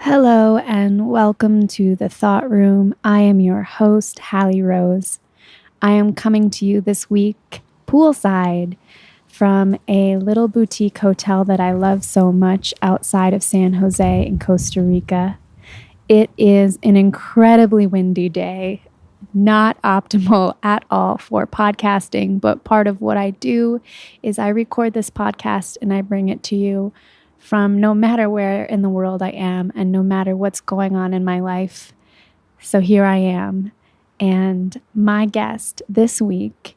Hello and welcome to the Thought Room. I am your host, Hallie Rose. I am coming to you this week poolside from a little boutique hotel that I love so much outside of San Jose in Costa Rica. It is an incredibly windy day, not optimal at all for podcasting, but part of what I do is I record this podcast and I bring it to you from no matter where in the world I am and no matter what's going on in my life. So here I am. And my guest this week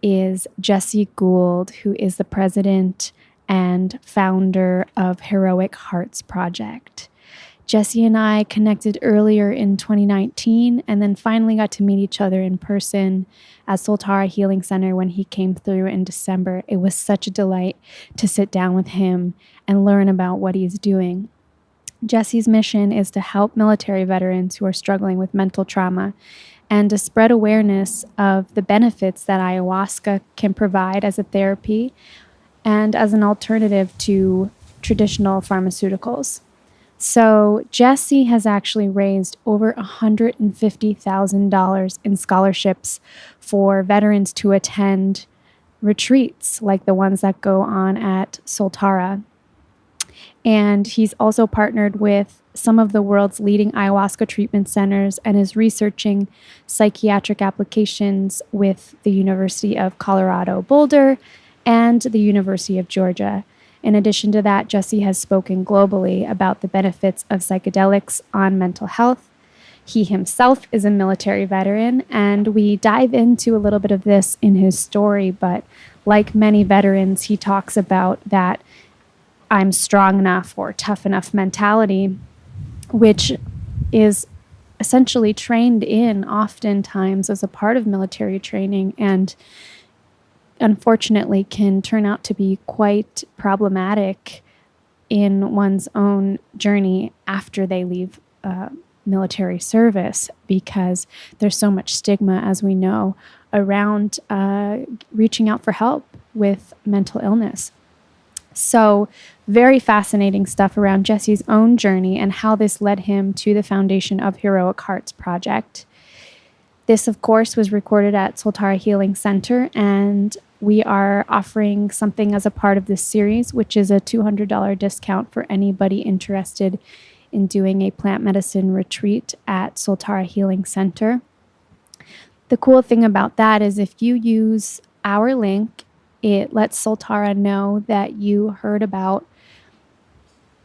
is Jessie Gould, who is the president and founder of Heroic Hearts Project. Jessie and I connected earlier in 2019 and then finally got to meet each other in person at Soltara Healing Center when he came through in December. It was such a delight to sit down with him and learn about what he's doing. Jessie's mission is to help military veterans who are struggling with mental trauma and to spread awareness of the benefits that ayahuasca can provide as a therapy and as an alternative to traditional pharmaceuticals. So Jessie has actually raised over $150,000 in scholarships for veterans to attend retreats like the ones that go on at Soltara. And he's also partnered with some of the world's leading ayahuasca treatment centers and is researching psychiatric applications with the University of Colorado Boulder and the University of Georgia. In addition to that, Jessie has spoken globally about the benefits of psychedelics on mental health. He himself is a military veteran, and we dive into a little bit of this in his story, but like many veterans, he talks about that I'm strong enough or tough enough mentality, which is essentially trained in oftentimes as a part of military training and unfortunately can turn out to be quite problematic in one's own journey after they leave military service because there's so much stigma, as we know, around reaching out for help with mental illness. So very fascinating stuff around Jessie's own journey and how this led him to the foundation of Heroic Hearts Project. This, of course, was recorded at Soltara Healing Center, and we are offering something as a part of this series, which is a $200 discount for anybody interested in doing a plant medicine retreat at Soltara Healing Center. The cool thing about that is if you use our link, it lets Soltara know that you heard about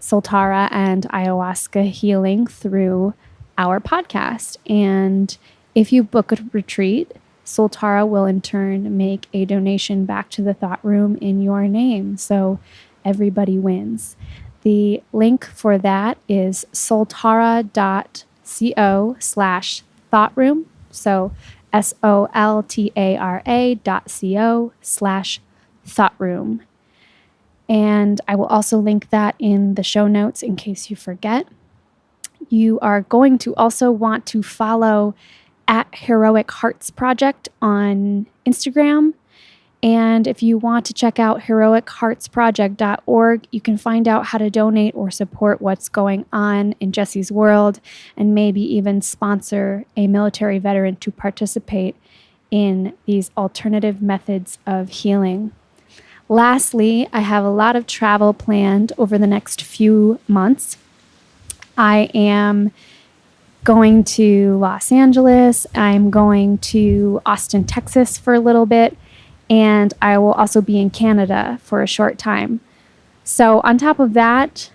Soltara and ayahuasca healing through our podcast. And if you book a retreat, Soltara will in turn make a donation back to the Thought Room in your name. So everybody wins. The link for that is soltara.co/thoughtroom. So soltara.co/thoughtroom. And I will also link that in the show notes in case you forget. You are going to also want to follow at Heroic Hearts Project on Instagram. And if you want to check out heroicheartsproject.org, you can find out how to donate or support what's going on in Jessie's world and maybe even sponsor a military veteran to participate in these alternative methods of healing. Lastly, I have a lot of travel planned over the next few months. I am going to Los Angeles. I'm going to Austin, Texas for a little bit, and I will also be in Canada for a short time. So on top of that,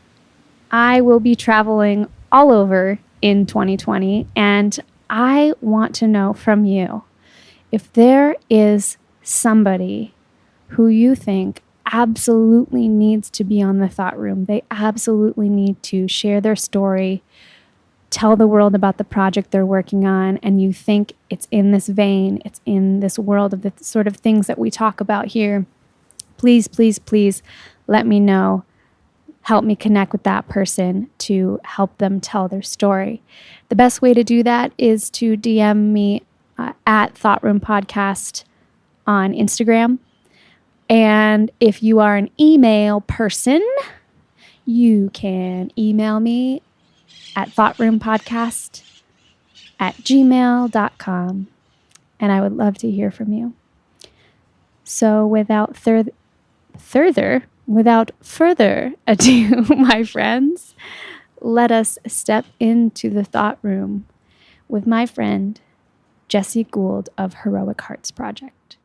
I will be traveling all over in 2020, and I want to know from you if there is somebody who you think absolutely needs to be on the Thought Room. They absolutely need to share their story, tell the world about the project they're working on, and you think it's in this vein, it's in this world of the sort of things that we talk about here, please, please, please let me know. Help me connect with that person to help them tell their story. The best way to do that is to DM me at Thought Room Podcast on Instagram. And if you are an email person, you can email me at thoughtroompodcast@gmail.com. And I would love to hear from you. So without further ado, my friends, let us step into the thought room with my friend, Jessie Gould of Heroic Hearts Project.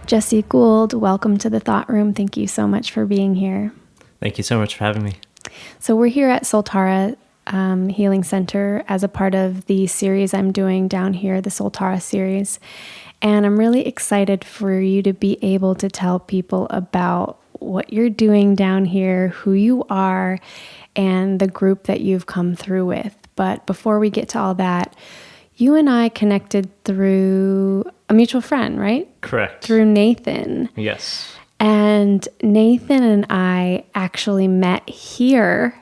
Jessie Gould, welcome to the Thought Room. Thank you so much for being here. Thank you so much for having me. So we're here at Soltara Healing Center as a part of the series I'm doing down here, the Soltara series. And I'm really excited for you to be able to tell people about what you're doing down here, who you are, and the group that you've come through with. But before we get to all that, you and I connected through a mutual friend, right? Correct. Through Nathan. Yes. And Nathan and I actually met here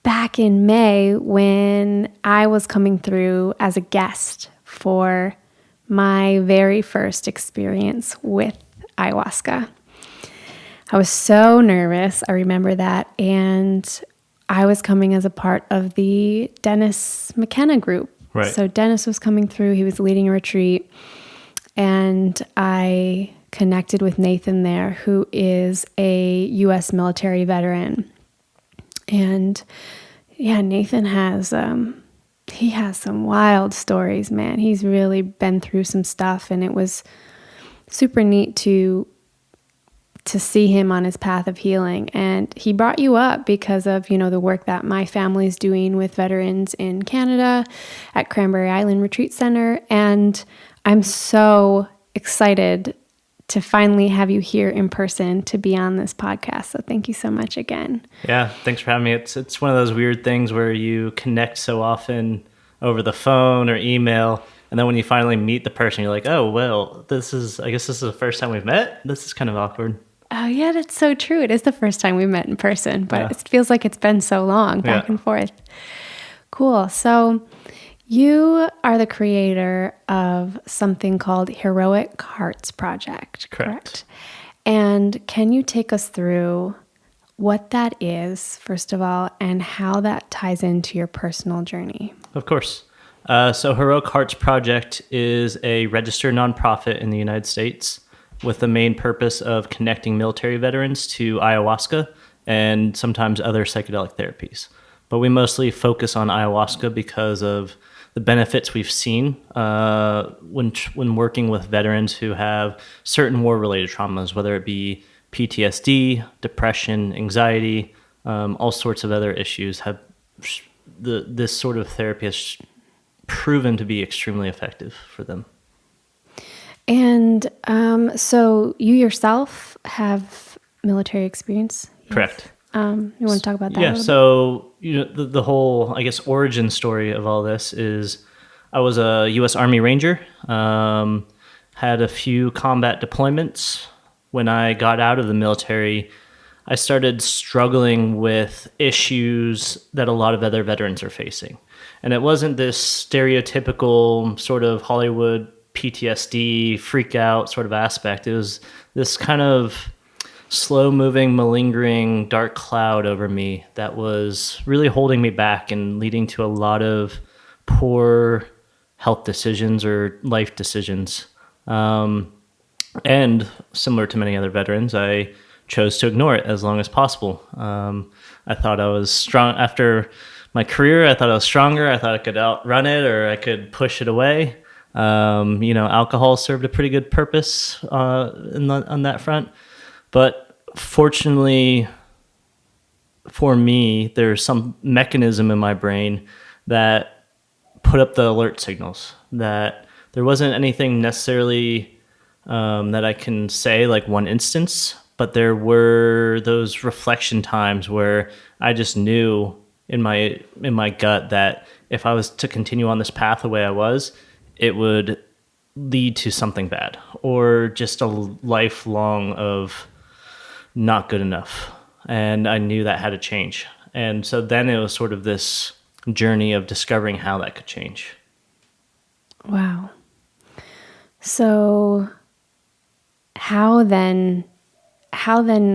back in May when I was coming through as a guest for my very first experience with ayahuasca. I was so nervous. I remember that. And I was coming as a part of the Dennis McKenna group. Right. So Dennis was coming through. He was leading a retreat. And I connected with Nathan there, who is a U.S. military veteran. And yeah, Nathan has, he has some wild stories, man. He's really been through some stuff, and it was super neat to see him on his path of healing. And he brought you up because of, the work that my family's doing with veterans in Canada at Cranberry Island Retreat Center. And I'm so excited to finally have you here in person to be on this podcast. So thank you so much again. Yeah, thanks for having me. It's one of those weird things where you connect so often over the phone or email, and then when you finally meet the person, you're like, oh, well, I guess this is the first time we've met. This is kind of awkward. Oh, yeah, that's so true. It is the first time we met in person, but It feels like it's been so long, back and forth. Cool. So you are the creator of something called Heroic Hearts Project, correct? And can you take us through what that is, first of all, and how that ties into your personal journey? Of course. So Heroic Hearts Project is a registered nonprofit in the United States with the main purpose of connecting military veterans to ayahuasca and sometimes other psychedelic therapies. But we mostly focus on ayahuasca because of the benefits we've seen when working with veterans who have certain war-related traumas, whether it be PTSD, depression, anxiety, all sorts of other issues. This sort of therapy has proven to be extremely effective for them. And so you yourself have military experience? Yes. Correct. You want to talk about that? Yeah. So the whole, I guess, origin story of all this is I was a U.S. Army Ranger. Had a few combat deployments. When I got out of the military, I started struggling with issues that a lot of other veterans are facing, and it wasn't this stereotypical sort of Hollywood PTSD freak out sort of aspect. It was this kind of slow moving, malingering dark cloud over me that was really holding me back and leading to a lot of poor health decisions or life decisions. And similar to many other veterans, I chose to ignore it as long as possible. I thought I was strong after my career. I thought I was stronger. I thought I could outrun it or I could push it away. Alcohol served a pretty good purpose on that front. But fortunately for me, there's some mechanism in my brain that put up the alert signals, that there wasn't anything necessarily that I can say, like one instance, but there were those reflection times where I just knew in my gut that if I was to continue on this path the way I was, it would lead to something bad, or just a lifelong of not good enough. And I knew that had to change. And so then it was sort of this journey of discovering how that could change. Wow. So how then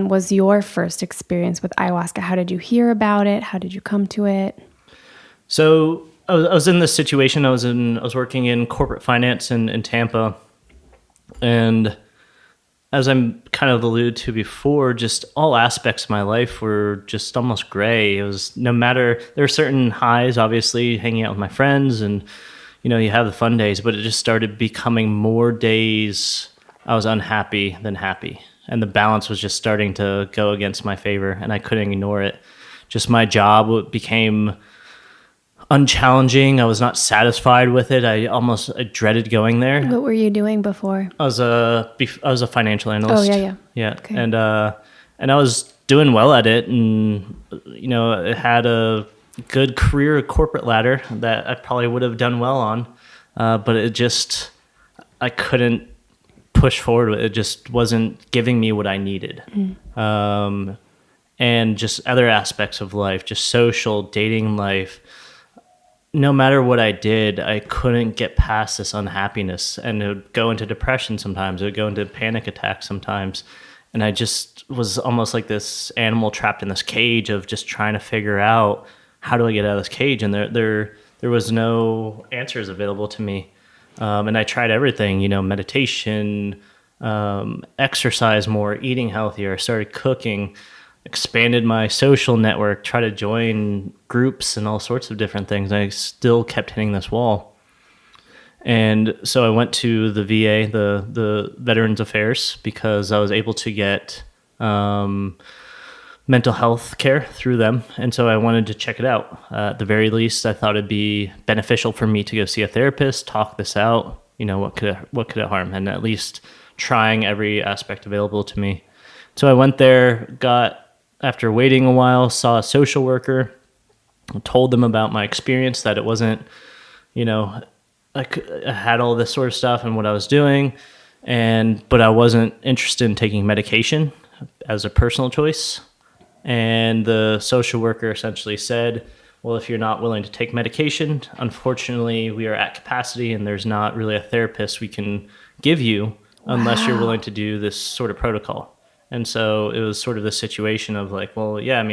was your first experience with ayahuasca? How did you hear about it? How did you come to it? So I was in this situation. I was working in corporate finance in Tampa, and as I'm kind of alluded to before, just all aspects of my life were just almost gray. It was no matter, there were certain highs, obviously, hanging out with my friends, and you have the fun days, but it just started becoming more days I was unhappy than happy, and the balance was just starting to go against my favor, and I couldn't ignore it. Just my job became unchallenging. I was not satisfied with it. I dreaded going there. What were you doing before? I was a financial analyst. Oh, yeah. Okay. And I was doing well at it, and it had a good career corporate ladder that I probably would have done well on, but I couldn't push forward. It just wasn't giving me what I needed. And just other aspects of life, just social, dating life. No matter what I did, I couldn't get past this unhappiness, and it would go into depression sometimes. It would go into panic attacks sometimes. And I just was almost like this animal trapped in this cage of just trying to figure out, how do I get out of this cage? And there was no answers available to me. And I tried everything, meditation, exercise more, eating healthier. I started cooking, expanded my social network, tried to join groups and all sorts of different things. I still kept hitting this wall. And so I went to the VA, the Veterans Affairs, because I was able to get mental health care through them. And so I wanted to check it out. At the very least, I thought it'd be beneficial for me to go see a therapist, talk this out. What could it harm? And at least trying every aspect available to me. So I went there, after waiting a while, saw a social worker, told them about my experience, that it wasn't, I had all this sort of stuff and what I was doing, but I wasn't interested in taking medication as a personal choice. And the social worker essentially said, well, if you're not willing to take medication, unfortunately, we are at capacity, and there's not really a therapist we can give you unless you're willing to do this sort of protocol. And so it was sort of the situation of like, well, yeah,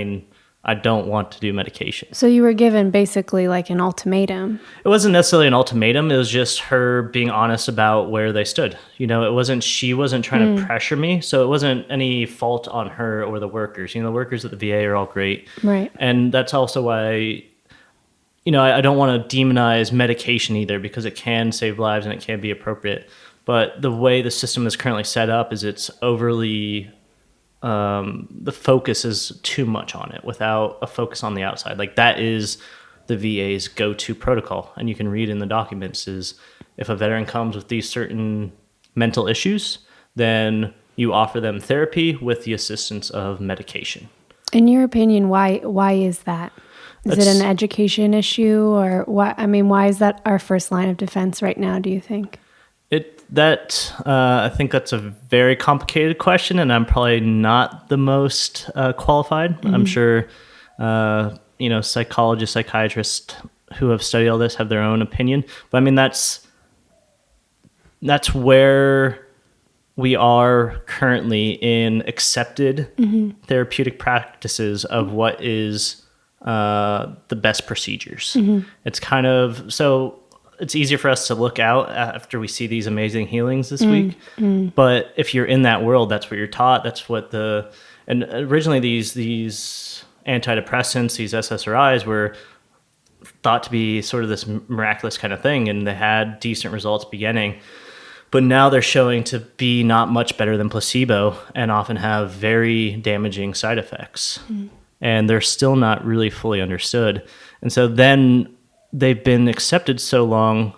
I don't want to do medication. So you were given basically like an ultimatum. It wasn't necessarily an ultimatum. It was just her being honest about where they stood. She wasn't trying to pressure me. So it wasn't any fault on her or the workers. The workers at the VA are all great. Right. And that's also why, I don't want to demonize medication either, because it can save lives and it can be appropriate. But the way the system is currently set up is it's overly... the focus is too much on it without a focus on the outside. Like, that is the VA's go-to protocol. And you can read in the documents is if a veteran comes with these certain mental issues, then you offer them therapy with the assistance of medication. In your opinion, why is that? Is it an education issue, or what? Why is that our first line of defense right now, do you think? I think that's a very complicated question, and I'm probably not the most qualified. Mm-hmm. I'm sure, psychologists, psychiatrists who have studied all this have their own opinion. But that's where we are currently in accepted therapeutic practices of what is the best procedures. Mm-hmm. It's kind of so. It's easier for us to look out after we see these amazing healings this week. Mm. But if you're in that world, that's what you're taught. That's what and originally these antidepressants, these SSRIs were thought to be sort of this miraculous kind of thing. And they had decent results beginning, but now they're showing to be not much better than placebo and often have very damaging side effects. Mm. And they're still not really fully understood. And so then they've been accepted so long,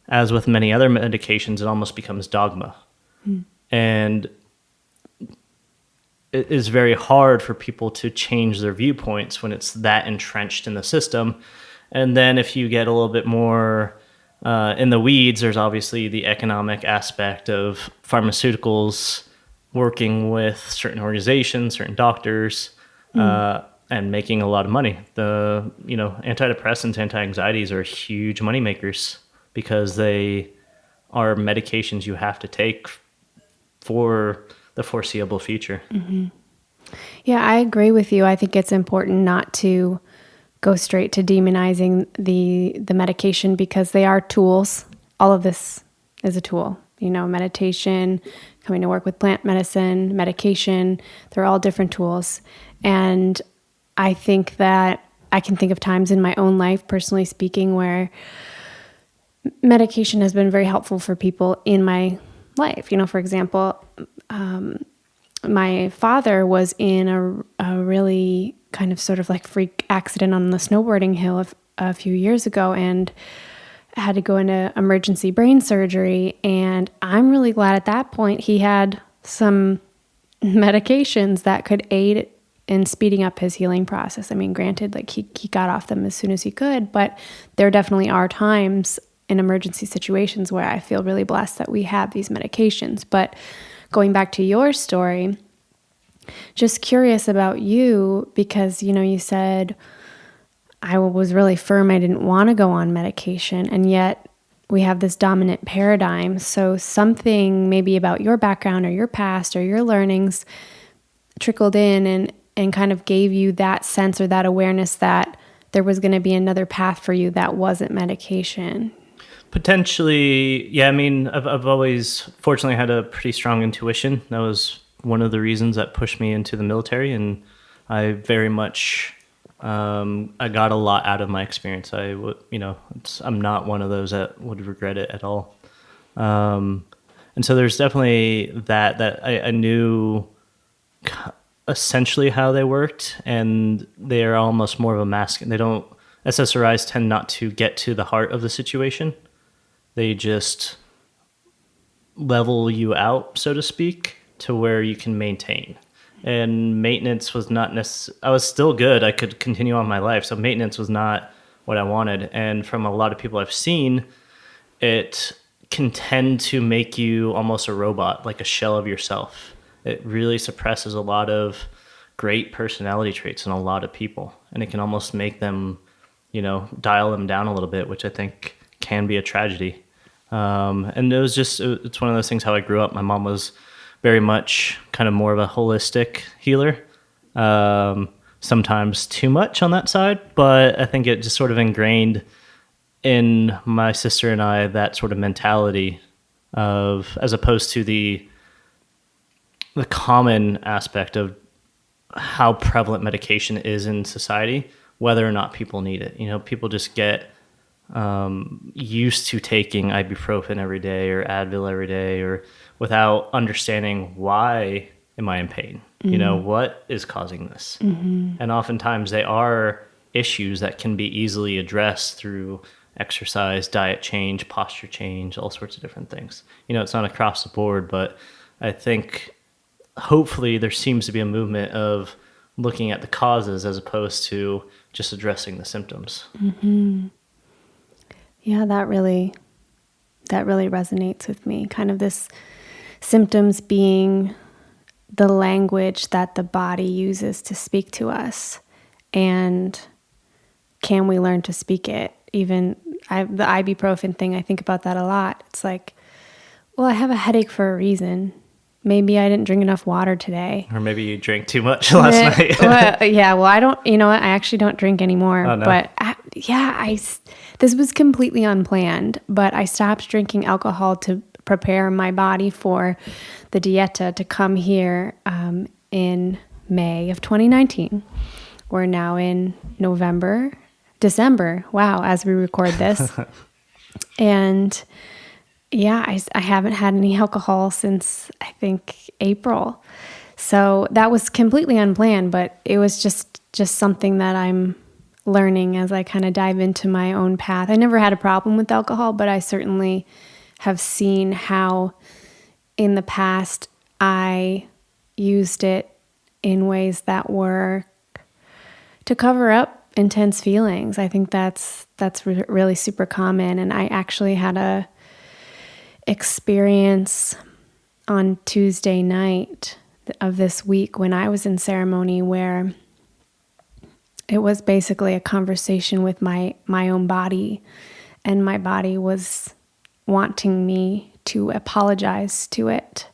as with many other medications, it almost becomes dogma. Mm. And it is very hard for people to change their viewpoints when it's that entrenched in the system. And then if you get a little bit more in the weeds, there's obviously the economic aspect of pharmaceuticals working with certain organizations, certain doctors, and making a lot of money. The antidepressants, anti-anxieties are huge money makers because they are medications you have to take for the foreseeable future. Yeah, I agree with you. I think it's important not to go straight to demonizing the medication because they are tools. All of this is a tool. Meditation, coming to work with plant medicine, medication, they're all different tools. And I think that I can think of times in my own life, personally speaking, where medication has been very helpful for people in my life. For example, my father was in a really kind of sort of like freak accident on the snowboarding hill a few years ago and had to go into emergency brain surgery. And I'm really glad at that point he had some medications that could aid in speeding up his healing process. I mean, granted, like he got off them as soon as he could, but there definitely are times in emergency situations where I feel really blessed that we have these medications. But going back to your story, just curious about you because, you said I was really firm I didn't want to go on medication, and yet we have this dominant paradigm. So something maybe about your background or your past or your learnings trickled in and kind of gave you that sense or that awareness that there was going to be another path for you that wasn't medication. Potentially, yeah. I mean, I've always fortunately had a pretty strong intuition. That was one of the reasons that pushed me into the military, and I very much I got a lot out of my experience. I'm not one of those that would regret it at all. And so there's definitely that I knew essentially how they worked, and they are almost more of a mask. SSRIs tend not to get to the heart of the situation. They just level you out, so to speak, to where you can maintain. And maintenance was not necessarily, I was still good. I could continue on my life. So maintenance was not what I wanted. And from a lot of people I've seen, it can tend to make you almost a robot, like a shell of yourself. It really suppresses a lot of great personality traits in a lot of people. And it can almost make them, dial them down a little bit, which I think can be a tragedy. And it's one of those things how I grew up. My mom was very much kind of more of a holistic healer. Sometimes too much on that side, but I think it just sort of ingrained in my sister and I that sort of mentality of, as opposed to the common aspect of how prevalent medication is in society, whether or not people need it. People just get used to taking ibuprofen every day or Advil every day, or without understanding why am I in pain? What is causing this? And oftentimes they are issues that can be easily addressed through exercise, diet change, posture change, all sorts of different things. It's not across the board, but I think hopefully there seems to be a movement of looking at the causes as opposed to just addressing the symptoms. Yeah, that really resonates with me. Kind of this symptoms being the language that the body uses to speak to us. And can we learn to speak it? Even the ibuprofen thing, I think about that a lot. It's like, well, I have a headache for a reason. Maybe I didn't drink enough water today. Or maybe you drank too much last night. Well, I don't, I actually don't drink anymore. Oh, no. But this was completely unplanned, but I stopped drinking alcohol to prepare my body for the dieta to come here in May of 2019. We're now in December. Wow, as we record this. And yeah, I haven't had any alcohol since I think April. So that was completely unplanned, but it was just something that I'm learning as I kind of dive into my own path. I never had a problem with alcohol, but I certainly have seen how in the past I used it in ways that were to cover up intense feelings. I think that's really super common. And I actually had a experience on Tuesday night of this week when I was in ceremony where it was basically a conversation with my own body, and my body was wanting me to apologize to it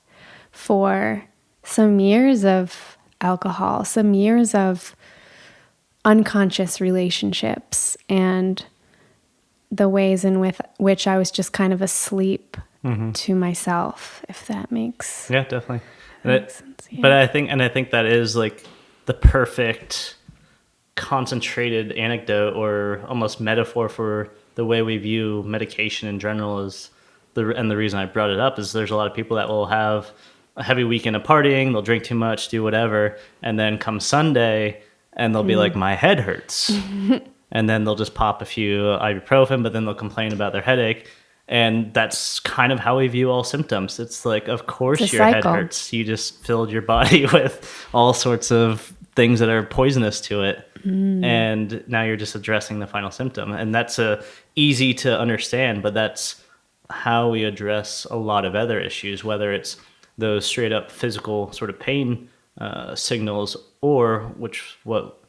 for some years of alcohol, some years of unconscious relationships, and the ways in which I was just kind of asleep to myself, if that makes definitely. sense. Yeah. But I think that is like the perfect concentrated anecdote or almost metaphor for the way we view medication in general. Is the reason I brought it up is there's a lot of people that will have a heavy weekend of partying, they'll drink too much, do whatever, and then come Sunday and they'll be like, my head hurts. And then they'll just pop a few ibuprofen, but then they'll complain about their headache. And that's kind of how we view all symptoms. It's like, of course your head hurts. You just filled your body with all sorts of things that are poisonous to it. And now you're just addressing the final symptom. And that's easy to understand, but that's how we address a lot of other issues, whether it's those straight up physical sort of pain signals, or what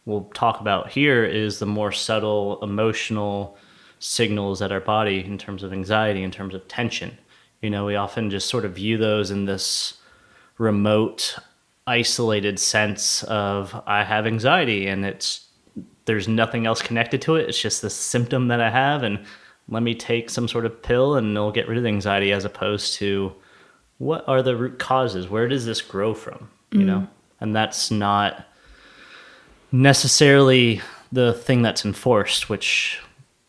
we'll talk about here is the more subtle emotional signals at our body in terms of anxiety, in terms of tension. We often just sort of view those in this remote, isolated sense of I have anxiety and there's nothing else connected to it. It's just this symptom that I have, and let me take some sort of pill and it'll get rid of the anxiety, as opposed to what are the root causes? Where does this grow from? And that's not necessarily the thing that's enforced, which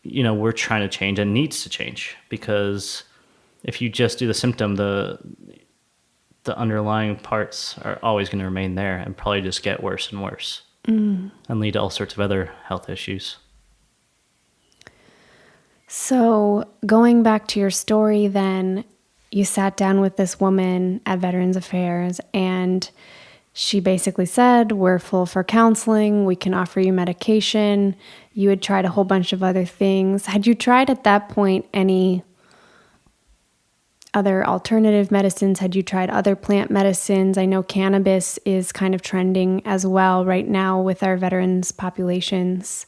we're trying to change and needs to change, because if you just do the symptom, the underlying parts are always going to remain there and probably just get worse and worse and lead to all sorts of other health issues. So going back to your story, then you sat down with this woman at Veterans Affairs, and she basically said, we're full for counseling. We can offer you medication. You had tried a whole bunch of other things. Had you tried at that point any other alternative medicines? Had you tried other plant medicines? I know cannabis is kind of trending as well right now with our veterans populations.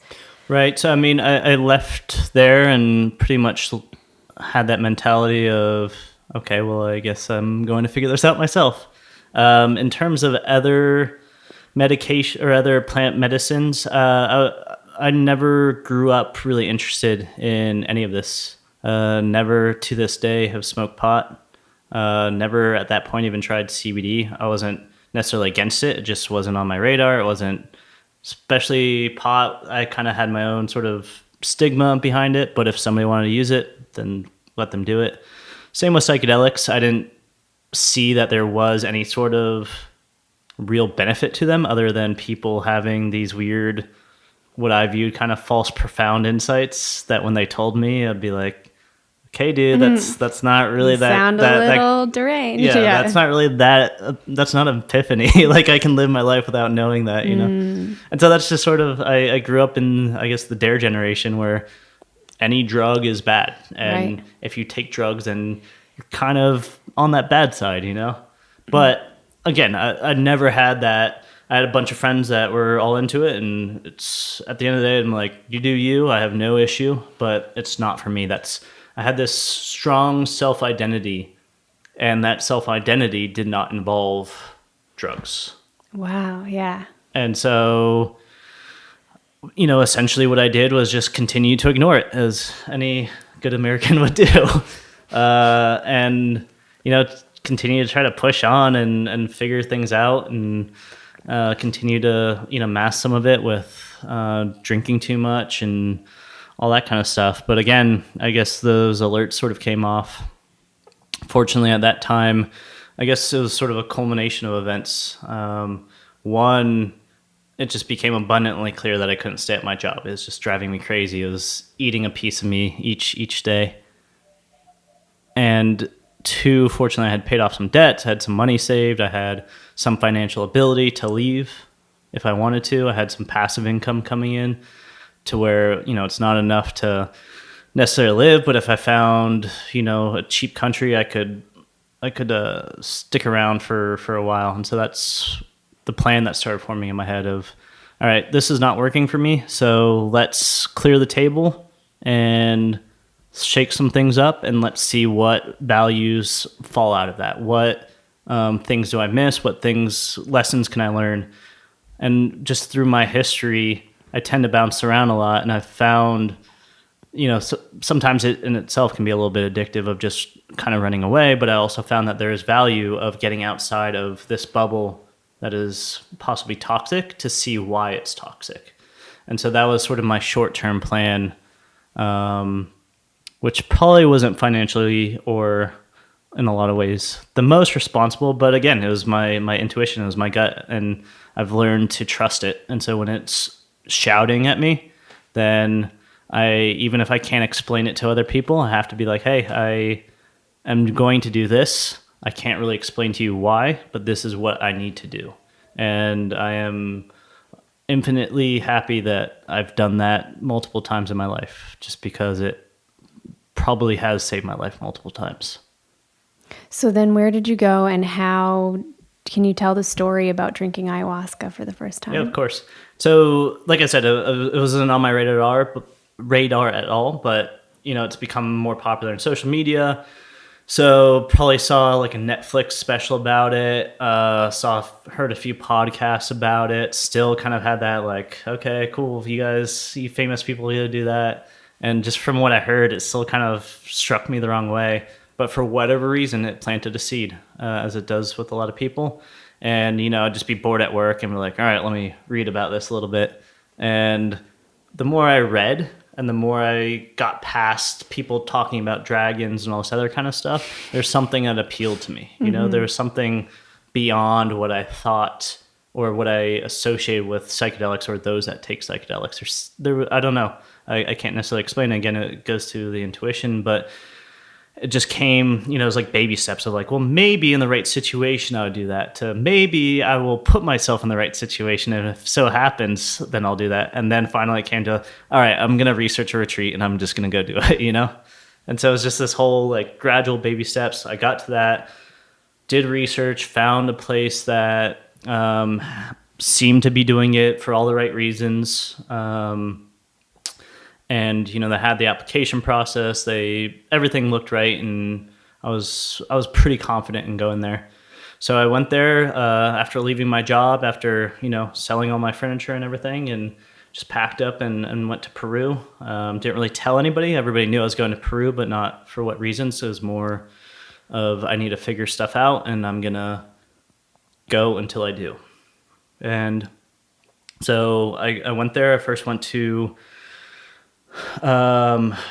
Right. So, I left there and pretty much had that mentality of, okay, well, I guess I'm going to figure this out myself. In terms of other medication or other plant medicines, I never grew up really interested in any of this. Never to this day have smoked pot. Never at that point even tried CBD. I wasn't necessarily against it. It just wasn't on my radar. It wasn't, especially pot. I kind of had my own sort of stigma behind it, but if somebody wanted to use it, then let them do it. Same with psychedelics. I didn't see that there was any sort of real benefit to them other than people having these weird, what I viewed kind of false profound insights that when they told me, I'd be like, okay, dude, that's not really Sound a little deranged. Yeah, that's not really that, that's not an epiphany. Like I can live my life without knowing that, And so that's just sort of, I grew up in, I guess, the DARE generation where any drug is bad. And right. If you take drugs, then you're kind of on that bad side, But again, I never had that. I had a bunch of friends that were all into it, and it's at the end of the day, I'm like, you do you. I have no issue, but it's not for me. I had this strong self-identity, and that self-identity did not involve drugs. Wow, yeah. And so, essentially what I did was just continue to ignore it, as any good American would do. And, continue to try to push on and figure things out, and continue to, mask some of it with drinking too much and all that kind of stuff. But again, I guess those alerts sort of came off. Fortunately, at that time, I guess it was sort of a culmination of events. One, it just became abundantly clear that I couldn't stay at my job. It was just driving me crazy. It was eating a piece of me each day. And two, fortunately, I had paid off some debts, had some money saved, I had some financial ability to leave if I wanted to. I had some passive income coming in to where, it's not enough to necessarily live, but if I found, a cheap country, I could stick around for a while. And so that's the plan that started forming in my head of, all right, this is not working for me, so let's clear the table and shake some things up, and let's see what values fall out of that. What things do I miss? What lessons can I learn? And just through my history, I tend to bounce around a lot, and I've found, sometimes it in itself can be a little bit addictive of just kind of running away, but I also found that there is value of getting outside of this bubble that is possibly toxic to see why it's toxic. And so that was sort of my short-term plan, which probably wasn't financially or in a lot of ways the most responsible, but again, it was my intuition, it was my gut, and I've learned to trust it. And so when it's shouting at me, then even if I can't explain it to other people, I have to be like, hey, I am going to do this. I can't really explain to you why, but this is what I need to do. And I am infinitely happy that I've done that multiple times in my life, just because it probably has saved my life multiple times. So then where did you go, and how can you tell the story about drinking ayahuasca for the first time? Yeah, of course. So like I said, it wasn't on my radar at all, but it's become more popular in social media. So probably saw like a Netflix special about it, heard a few podcasts about it, still kind of had that like, okay, cool, you famous people, you do that. And just from what I heard, it still kind of struck me the wrong way. But for whatever reason, it planted a seed, as it does with a lot of people. And, I'd just be bored at work and be like, all right, let me read about this a little bit. And the more I read, and the more I got past people talking about dragons and all this other kind of stuff, there's something that appealed to me. There was something beyond what I thought or what I associated with psychedelics or those that take psychedelics. I don't know. I can't necessarily explain it. Again, it goes to the intuition, but it just came, it was like baby steps of like, well, maybe in the right situation I would do that, to maybe I will put myself in the right situation, and if so happens, then I'll do that. And then finally it came to, all right, I'm going to research a retreat and I'm just going to go do it, And so it was just this whole like gradual baby steps. I got to that, did research, found a place that seemed to be doing it for all the right reasons. And, they had the application process, everything looked right. And I was pretty confident in going there. So I went there, after leaving my job, after, selling all my furniture and everything, and just packed up and went to Peru. Didn't really tell anybody. Everybody knew I was going to Peru, but not for what reasons. It was more of, I need to figure stuff out and I'm going to go until I do. And so I went there. I first went to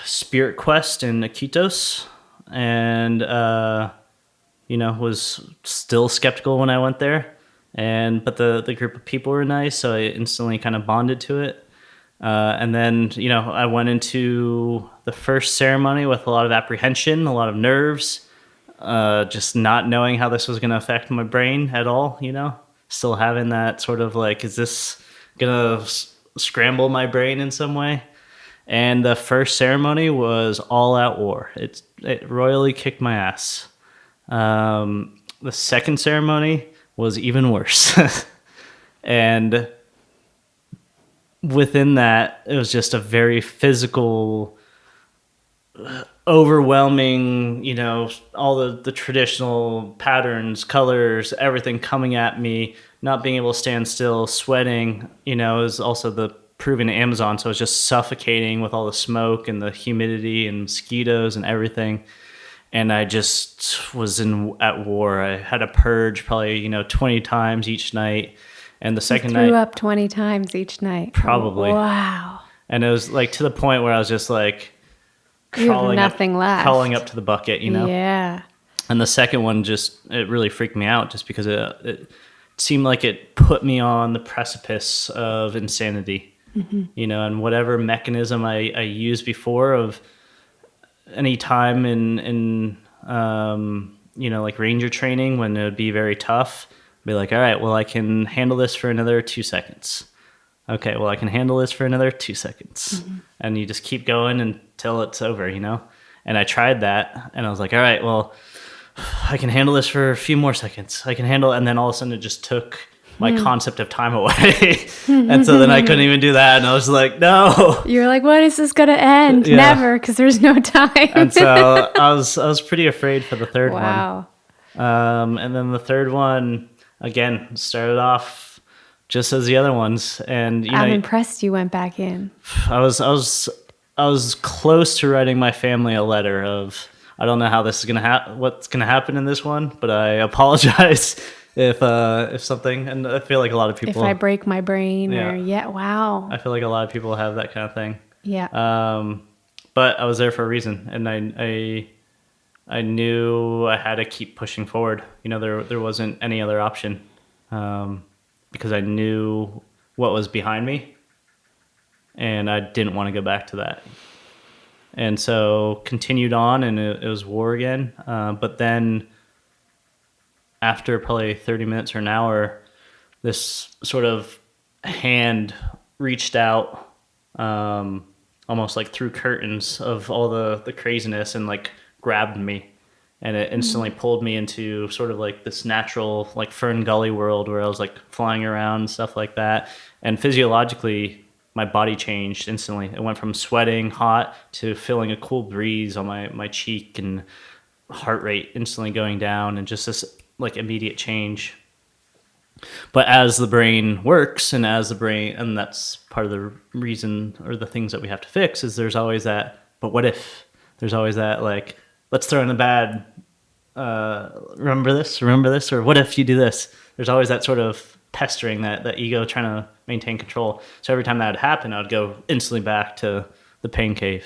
Spirit Quest in Iquitos, and was still skeptical when I went there, but the group of people were nice, so I instantly kind of bonded to it. And then I went into the first ceremony with a lot of apprehension, a lot of nerves, just not knowing how this was going to affect my brain at all. Still having that sort of like, is this gonna scramble my brain in some way? And the first ceremony was all out war. It royally kicked my ass. The second ceremony was even worse. And within that, it was just a very physical, overwhelming, all the traditional patterns, colors, everything coming at me, not being able to stand still, sweating, is also the Peruvian Amazon, so it was just suffocating with all the smoke and the humidity and mosquitoes and everything. And I just was at war. I had a purge probably 20 times each night, and the second night threw up 20 times each night. Probably. Oh, wow. And it was like to the point where I was just like crawling up to the bucket, Yeah. And the second one it really freaked me out, just because it seemed like it put me on the precipice of insanity. Mm-hmm. And whatever mechanism I used before of any time in like ranger training when it would be very tough. Be like, all right, well, I can handle this for another 2 seconds. Okay, well, I can handle this for another 2 seconds. Mm-hmm. And you just keep going until it's over, And I tried that, and I was like, all right, well, I can handle this for a few more seconds. I can handle it. And then all of a sudden it just took my concept of time away. And so then I couldn't even do that. And I was like, no. You're like, when is this going to end? Yeah. Never, because there's no time. And so I was pretty afraid for the third one. Wow. And then the third one, again, started off just as the other ones. And I'm impressed you went back in. I was close to writing my family a letter of, I don't know how this is gonna what's gonna happen in this one, but I apologize if something. And I feel like a lot of people. If I break my brain, wow. I feel like a lot of people have that kind of thing. Yeah. But I was there for a reason, and I knew I had to keep pushing forward. There wasn't any other option, because I knew what was behind me, and I didn't want to go back to that. And so continued on, and it was war again. But then after probably 30 minutes or an hour, this sort of hand reached out, almost like through curtains of all the craziness, and like grabbed me. And it instantly pulled me into sort of like this natural, like Fern Gully world where I was like flying around and stuff like that. And physiologically, my body changed instantly. It went from sweating hot to feeling a cool breeze on my cheek, and heart rate instantly going down, and just this like immediate change. But as the brain works, and that's part of the reason, or the things that we have to fix, is there's always that, but what if? There's always that, like, let's throw in the bad, remember this, or what if you do this? There's always that sort of pestering, that ego trying to maintain control. So every time that would happen, I would go instantly back to the pain cave.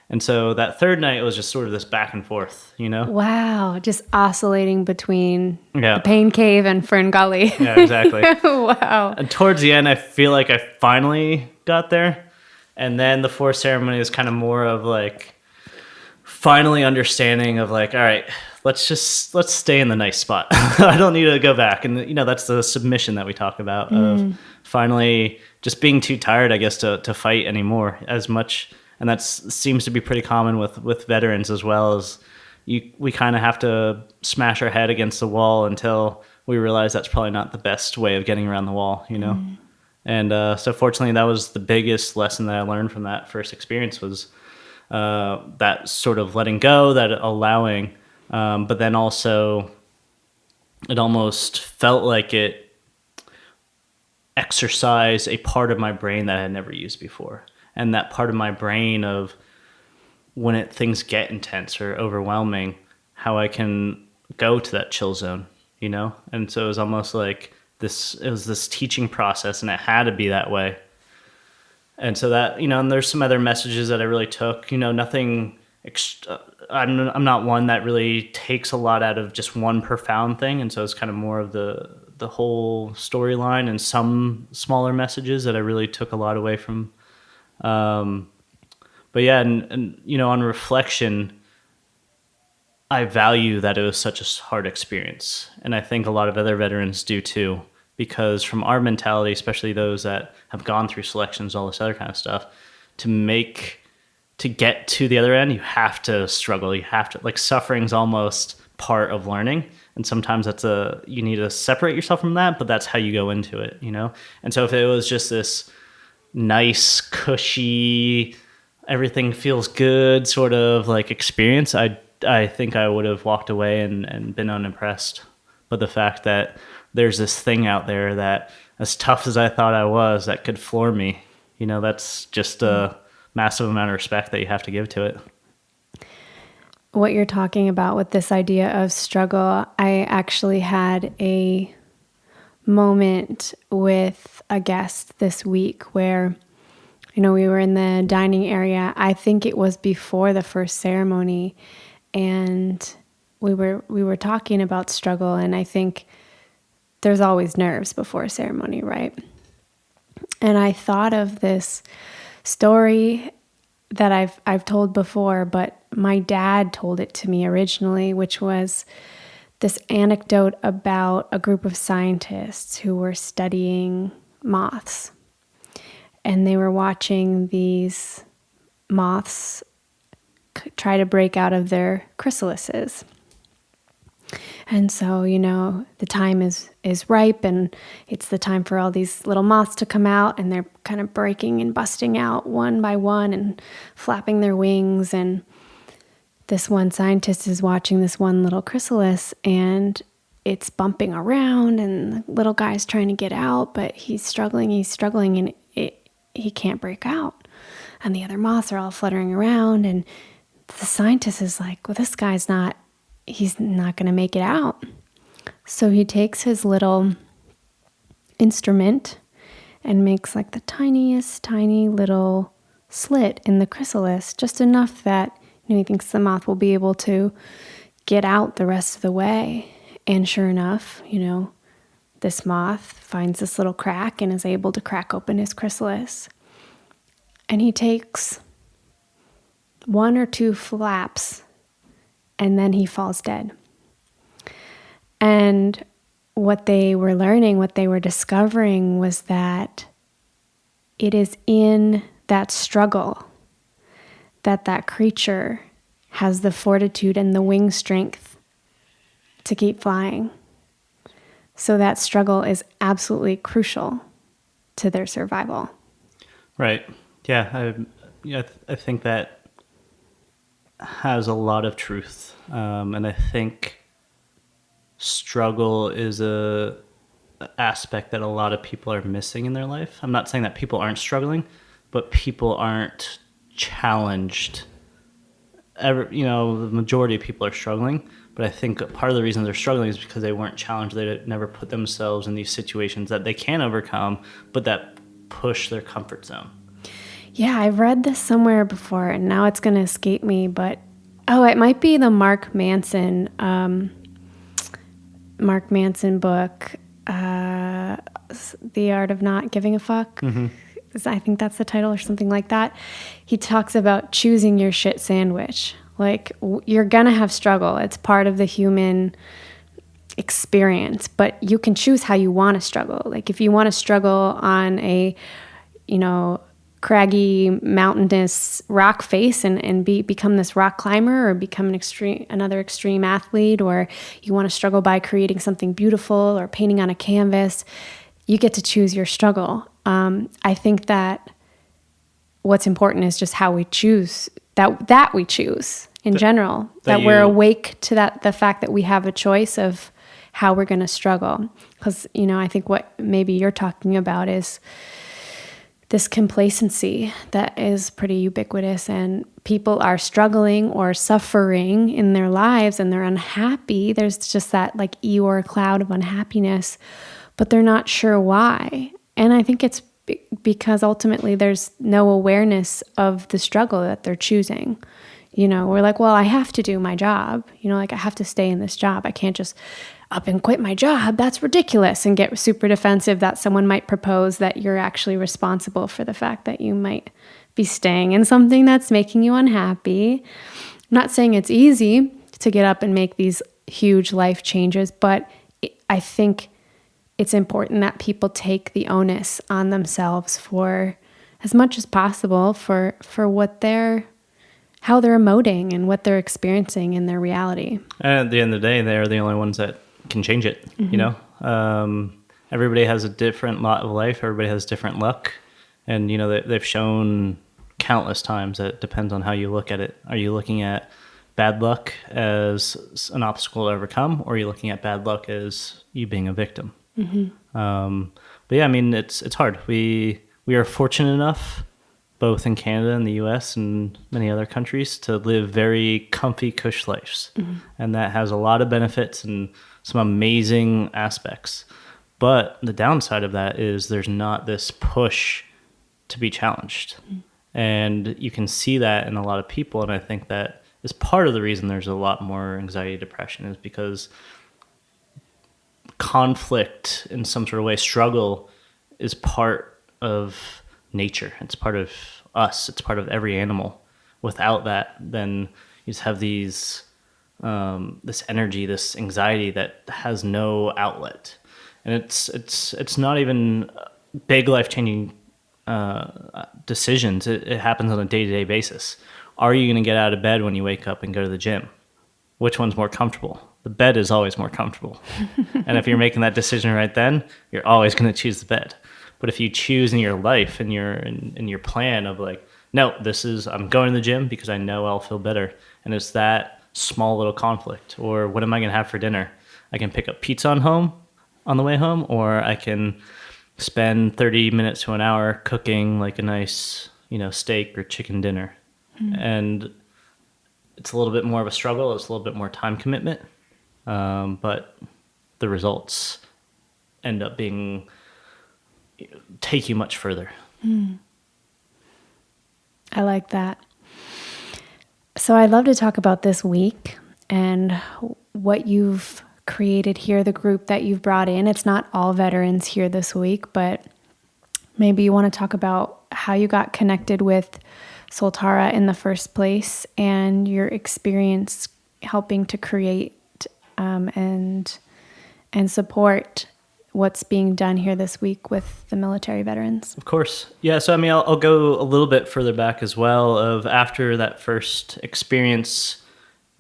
And so that third night, it was just sort of this back and forth, Wow, just oscillating between the pain cave and Fern Gully. Yeah, exactly. Wow. And towards the end, I feel like I finally got there. And then the fourth ceremony is kind of more of like finally understanding of like, all right, let's stay in the nice spot. I don't need to go back. And, that's the submission that we talk about of finally just being too tired, I guess, to fight anymore as much. And that seems to be pretty common with veterans as well, as we kind of have to smash our head against the wall until we realize that's probably not the best way of getting around the wall, And so fortunately, that was the biggest lesson that I learned from that first experience, was that sort of letting go, that allowing, but then also it almost felt like it exercised a part of my brain that I had never used before. And that part of my brain of when things get intense or overwhelming, how I can go to that chill zone, And so it was almost like it was this teaching process, and it had to be that way. And so that, and there's some other messages that I really took, nothing, I'm not one that really takes a lot out of just one profound thing. And so it's kind of more of the whole storyline, and some smaller messages that I really took a lot away from. But yeah, and on reflection, I value that it was such a hard experience. And I think a lot of other veterans do too, because from our mentality, especially those that have gone through selections, all this other kind of stuff, to get to the other end, you have to struggle. You have to, like, suffering's almost part of learning. And sometimes you need to separate yourself from that, but that's how you go into it, And so if it was just this nice, cushy, everything feels good sort of like experience, I think I would have walked away and been unimpressed. But the fact that there's this thing out there that, as tough as I thought I was, that could floor me, that's just a massive amount of respect that you have to give to it. What you're talking about with this idea of struggle, I actually had a moment with a guest this week where, we were in the dining area. I think it was before the first ceremony, and we were talking about struggle, and I think there's always nerves before a ceremony, right? And I thought of this story that I've told before, but my dad told it to me originally, which was this anecdote about a group of scientists who were studying moths. And they were watching these moths try to break out of their chrysalises. And so, the time is ripe, and it's the time for all these little moths to come out, and they're kind of breaking and busting out one by one and flapping their wings. And this one scientist is watching this one little chrysalis, and it's bumping around, and the little guy's trying to get out, but he's struggling, and he can't break out. And the other moths are all fluttering around, and the scientist is like, well, this guy's he's not going to make it out. So he takes his little instrument and makes like the tiniest, tiny little slit in the chrysalis, just enough that he thinks the moth will be able to get out the rest of the way. And sure enough, this moth finds this little crack and is able to crack open his chrysalis. And he takes 1 or 2 flaps, and then he falls dead. And what they were learning, what they were discovering, was that it is in that struggle that creature has the fortitude and the wing strength to keep flying. So that struggle is absolutely crucial to their survival. Right. Yeah. I think that has a lot of truth. And I think struggle is a aspect that a lot of people are missing in their life. I'm not saying that people aren't struggling, but people aren't challenged. The majority of people are struggling, but I think part of the reason they're struggling is because they weren't challenged. They never put themselves in these situations that they can overcome, but that push their comfort zone. Yeah, I've read this somewhere before, and now it's going to escape me, but it might be the Mark Manson book, The Art of Not Giving a Fuck. Mm-hmm. I think that's the title or something like that. He talks about choosing your shit sandwich. Like, you're going to have struggle. It's part of the human experience, but you can choose how you want to struggle. Like, if you want to struggle on a, craggy, mountainous rock face and become this rock climber, or become another extreme athlete, or you want to struggle by creating something beautiful or painting on a canvas, you get to choose your struggle. I think that what's important is just how we choose, that we choose in general, that we're awake to the fact that we have a choice of how we're going to struggle. Because, I think what maybe you're talking about is this complacency that is pretty ubiquitous, and people are struggling or suffering in their lives, and they're unhappy. There's just that like Eeyore cloud of unhappiness, but they're not sure why. And I think it's because ultimately there's no awareness of the struggle that they're choosing. We're like, well, I have to do my job. I have to stay in this job. I can't just up and quit my job. That's ridiculous. And get super defensive that someone might propose that you're actually responsible for the fact that you might be staying in something that's making you unhappy. I'm not saying it's easy to get up and make these huge life changes, but I think it's important that people take the onus on themselves for as much as possible for how they're emoting and what they're experiencing in their reality. And at the end of the day, they're the only ones that can change it. Mm-hmm. Everybody has a different lot of life. Everybody has different luck. And, they've shown countless times that it depends on how you look at it. Are you looking at bad luck as an obstacle to overcome, or are you looking at bad luck as you being a victim? Mm-hmm. But yeah, it's hard. We are fortunate enough, both in Canada and the US and many other countries, to live very comfy, cush lives. Mm-hmm. And that has a lot of benefits and some amazing aspects. But the downside of that is there's not this push to be challenged. Mm-hmm. And you can see that in a lot of people. And I think that is part of the reason there's a lot more anxiety, depression, is because conflict in some sort of way, struggle, is part of nature. It's part of us. It's part of every animal. Without that, then You just have these this energy, this anxiety that has no outlet, and it's not even big life changing decisions. It happens on a day-to-day basis. Are you going to get out of bed when you wake up and go to the gym? Which one's more comfortable? The bed is always more comfortable. And if you're making that decision right then, you're always going to choose the bed. But if you choose in your life and in your plan of like, no, I'm going to the gym because I know I'll feel better. And it's that small little conflict. Or what am I going to have for dinner? I can pick up pizza on the way home, or I can spend 30 minutes to an hour cooking like a nice, steak or chicken dinner. And it's a little bit more of a struggle. It's a little bit more time commitment. But the results end up take you much further. I like that. So I'd love to talk about this week and what you've created here, the group that you've brought in. It's not all veterans here this week, but maybe you want to talk about how you got connected with Soltara in the first place and your experience helping to create and support what's being done here this week with the military veterans. Of course. Yeah. So, I'll go a little bit further back as well. Of after that first experience,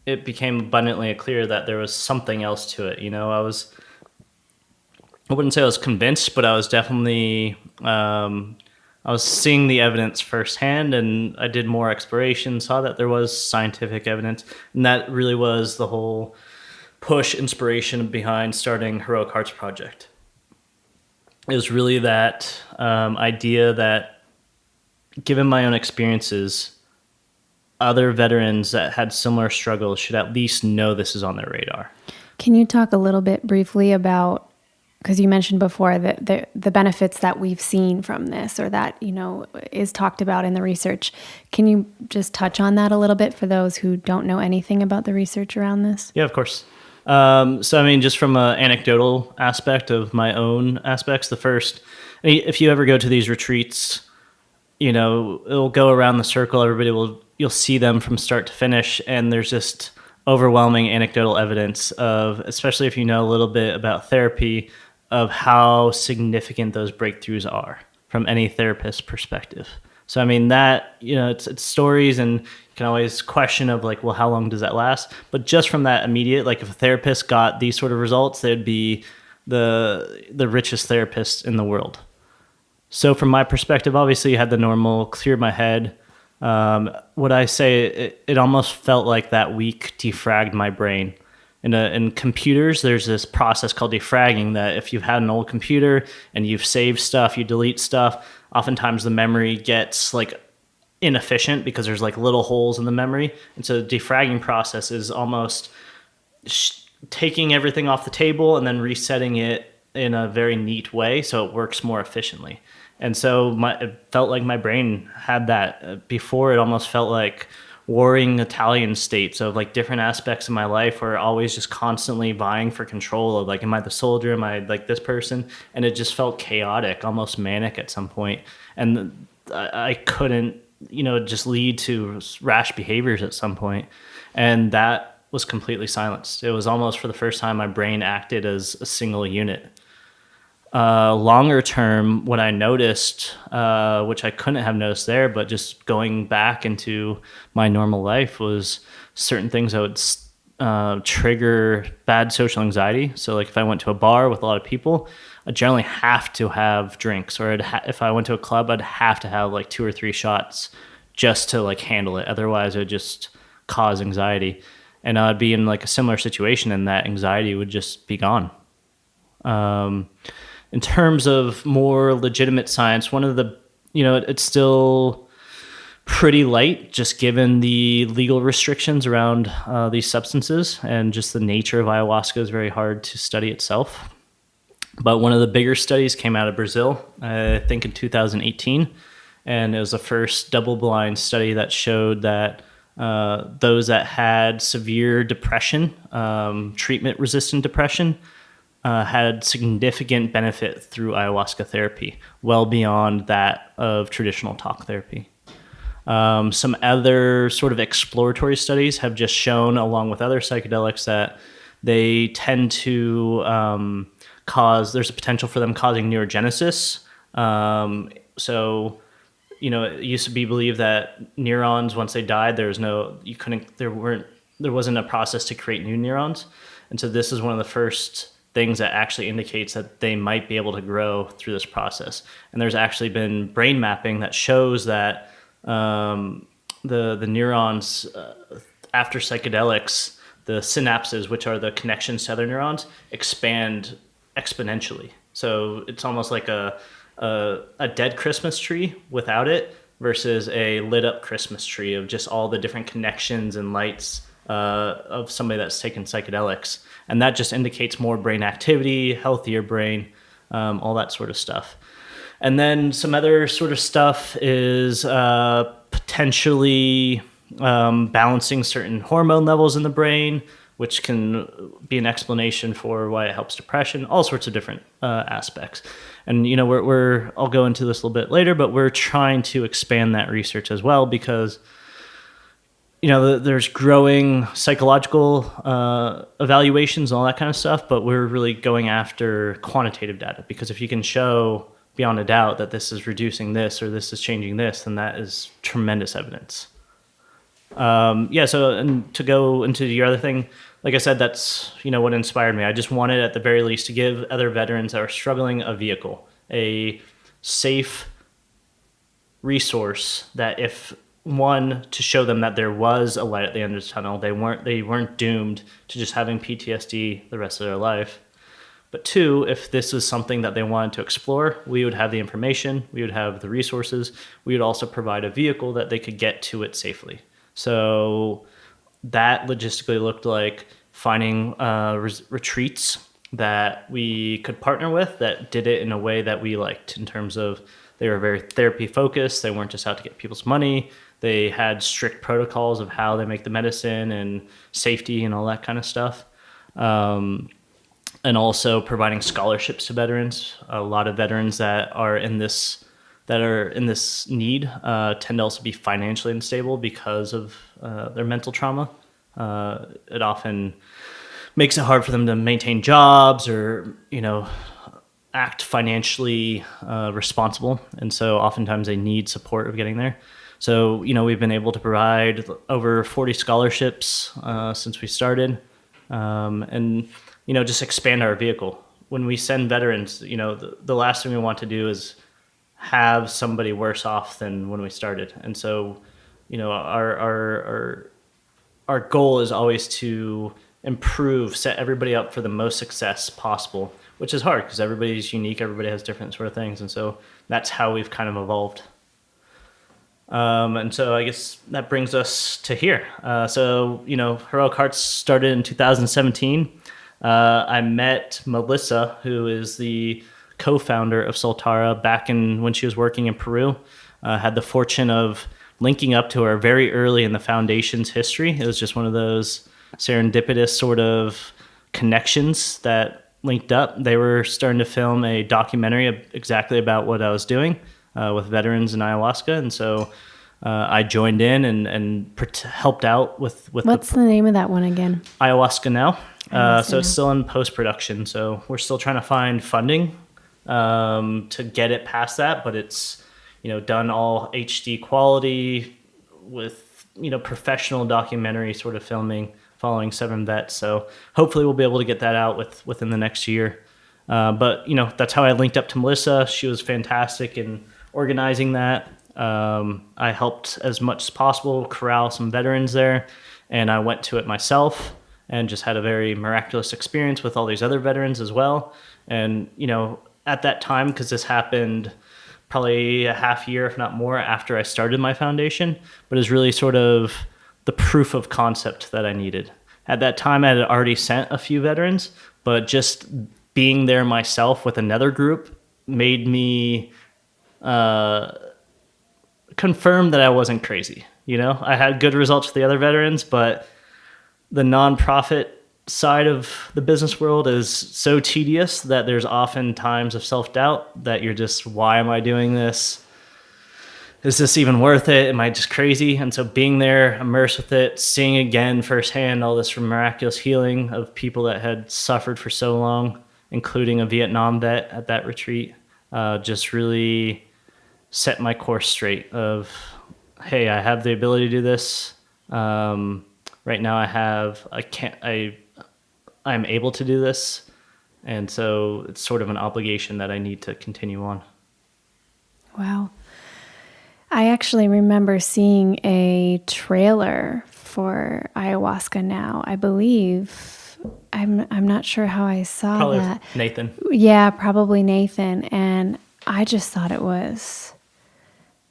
it became abundantly clear that there was something else to it. I wouldn't say I was convinced, but I was definitely, I was seeing the evidence firsthand, and I did more exploration, saw that there was scientific evidence, and that really was the whole push inspiration behind starting Heroic Hearts Project. It was really that idea that, given my own experiences, other veterans that had similar struggles should at least know this is on their radar. Can you talk a little bit briefly about, because you mentioned before that the benefits that we've seen from this, or that, is talked about in the research. Can you just touch on that a little bit for those who don't know anything about the research around this? Yeah, of course. Just from an anecdotal aspect of my own aspects, if you ever go to these retreats, it'll go around the circle. You'll see them from start to finish, and there's just overwhelming anecdotal evidence of, especially if you know a little bit about therapy, of how significant those breakthroughs are from any therapist's perspective. So, it's stories, and you can always question of like, well, how long does that last? But just from that immediate, like if a therapist got these sort of results, they'd be the richest therapist in the world. So from my perspective, obviously you had the normal clear my head. What I say, it almost felt like that week defragged my brain. In computers, there's this process called defragging that if you've had an old computer and you've saved stuff, you delete stuff, oftentimes the memory gets like inefficient because there's like little holes in the memory. And so the defragging process is almost taking everything off the table and then resetting it in a very neat way so it works more efficiently. And so it felt like my brain had that. Before, it almost felt like warring Italian states of like different aspects of my life were always just constantly vying for control of like, am I the soldier? Am I like this person? And it just felt chaotic, almost manic at some point. And I couldn't, just lead to rash behaviors at some point. And that was completely silenced. It was almost for the first time my brain acted as a single unit. Longer term, what I noticed, which I couldn't have noticed there, but just going back into my normal life, was certain things that would trigger bad social anxiety. So like if I went to a bar with a lot of people, I generally have to have drinks, or if I went to a club, I'd have to have like 2 or 3 shots just to like handle it. Otherwise it would just cause anxiety. And I'd be in like a similar situation, and that anxiety would just be gone. In terms of more legitimate science, one of the, it's still pretty light, just given the legal restrictions around these substances, and just the nature of ayahuasca is very hard to study itself. But one of the bigger studies came out of Brazil, I think in 2018, and it was the first double-blind study that showed that those that had severe depression, treatment-resistant depression, had significant benefit through ayahuasca therapy, well beyond that of traditional talk therapy. Some other sort of exploratory studies have just shown, along with other psychedelics, that they tend to there's a potential for them causing neurogenesis. So, it used to be believed that neurons, once they died, there wasn't a process to create new neurons. And so this is one of the first things that actually indicates that they might be able to grow through this process. And there's actually been brain mapping that shows that the neurons after psychedelics, the synapses, which are the connections to other neurons, expand exponentially. So it's almost like a dead Christmas tree without it versus a lit up Christmas tree of just all the different connections and lights of somebody that's taken psychedelics. And that just indicates more brain activity, healthier brain, all that sort of stuff. And then some other sort of stuff is potentially balancing certain hormone levels in the brain, which can be an explanation for why it helps depression, all sorts of different aspects. And, I'll go into this a little bit later, but we're trying to expand that research as well because, there's growing psychological evaluations and all that kind of stuff, but we're really going after quantitative data because if you can show beyond a doubt that this is reducing this or this is changing this, then that is tremendous evidence. So and to go into your other thing, like I said, that's, what inspired me. I just wanted at the very least to give other veterans that are struggling a vehicle, a safe resource that to show them that there was a light at the end of the tunnel. They weren't doomed to just having PTSD the rest of their life. But two, if this is something that they wanted to explore, we would have the information, we would have the resources, we would also provide a vehicle that they could get to it safely. So that logistically looked like finding retreats that we could partner with that did it in a way that we liked in terms of they were very therapy focused. They weren't just out to get people's money. They had strict protocols of how they make the medicine and safety and all that kind of stuff. And also providing scholarships to veterans. A lot of veterans that are in this need tend to also be financially unstable because of their mental trauma. It often makes it hard for them to maintain jobs or, act financially responsible. And so oftentimes they need support of getting there. So, we've been able to provide over 40 scholarships since we started. And just expand our vehicle. When we send veterans, the last thing we want to do is have somebody worse off than when we started. And so, our goal is always to improve, set everybody up for the most success possible, which is hard because everybody's unique, everybody has different sort of things. And so that's how we've kind of evolved. And so I guess that brings us to here. Heroic Hearts started in 2017. I met Melissa, who is the co-founder of Soltara, back when she was working in Peru. Had the fortune of linking up to her very early in the foundation's history. It was just one of those serendipitous sort of connections that linked up. They were starting to film a documentary exactly about what I was doing with veterans in ayahuasca. And so I joined in and helped out with What's the name of that one again? Ayahuasca Now. So it's still in post-production. So we're still trying to find funding to get it past that, but it's, done all HD quality with, professional documentary sort of filming following 7 vets. So hopefully we'll be able to get that out within the next year. But that's how I linked up to Melissa. She was fantastic in organizing that. I helped as much as possible corral some veterans there, and I went to it myself and just had a very miraculous experience with all these other veterans as well. And, at that time, because this happened probably a half year, if not more, after I started my foundation, but is really sort of the proof of concept that I needed. At that time, I had already sent a few veterans, but just being there myself with another group made me confirm that I wasn't crazy. I had good results with the other veterans, but the nonprofit side of the business world is so tedious that there's often times of self-doubt that you're just, why am I doing this? is this even worth it? Am I just crazy? And so being there, immersed with it, seeing again firsthand all this miraculous healing of people that had suffered for so long, including a Vietnam vet at that retreat, just really set my course straight of, hey, I have the ability to do this. Right now I'm able to do this. And so it's sort of an obligation that I need to continue on. Wow. I actually remember seeing a trailer for Ayahuasca Now. I believe, I'm not sure how I saw Probably that. Nathan. Yeah, probably Nathan. And I just thought it was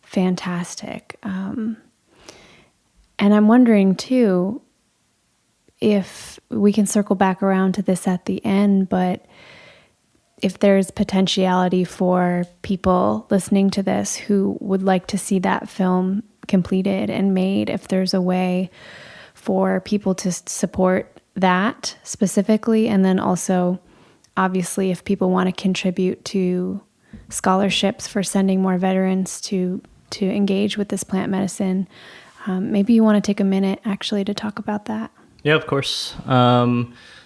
fantastic. And I'm wondering too, if we can circle back around to this at the end, but if there's potentiality for people listening to this who would like to see that film completed and made, if there's a way for people to support that specifically, and then also, obviously, if people want to contribute to scholarships for sending more veterans to engage with this plant medicine, maybe you want to take a minute actually to talk about that. Yeah, of course.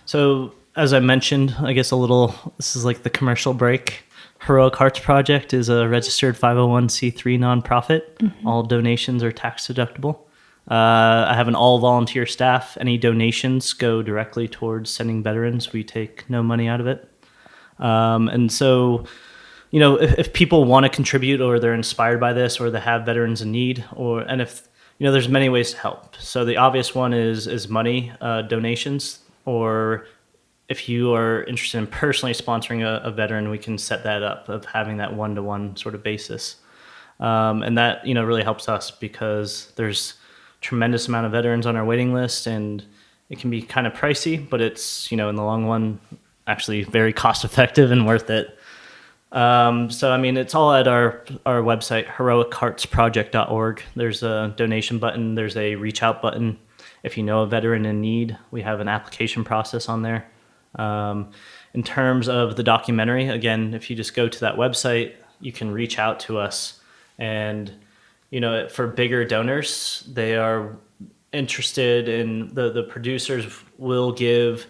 So as I mentioned, I guess this is like the commercial break. Heroic Hearts Project is a registered 501c3 nonprofit. Mm-hmm. All donations are tax deductible. I have an all volunteer staff. Any donations go directly towards sending veterans. We take no money out of it. And so, if people want to contribute, or they're inspired by this, or they have veterans in need, and if there's many ways to help. So the obvious one is money donations, or if you are interested in personally sponsoring a veteran, we can set that up of having that one-to-one sort of basis. And that, really helps us because there's tremendous amount of veterans on our waiting list, and it can be kind of pricey, but it's, in the long run, actually very cost effective and worth it. It's all at our website, heroicheartsproject.org. There's a donation button. There's a reach out button. If you know a veteran in need, we have an application process on there. In terms of the documentary, again, if you just go to that website, you can reach out to us. And, for bigger donors, they are interested in the producers will give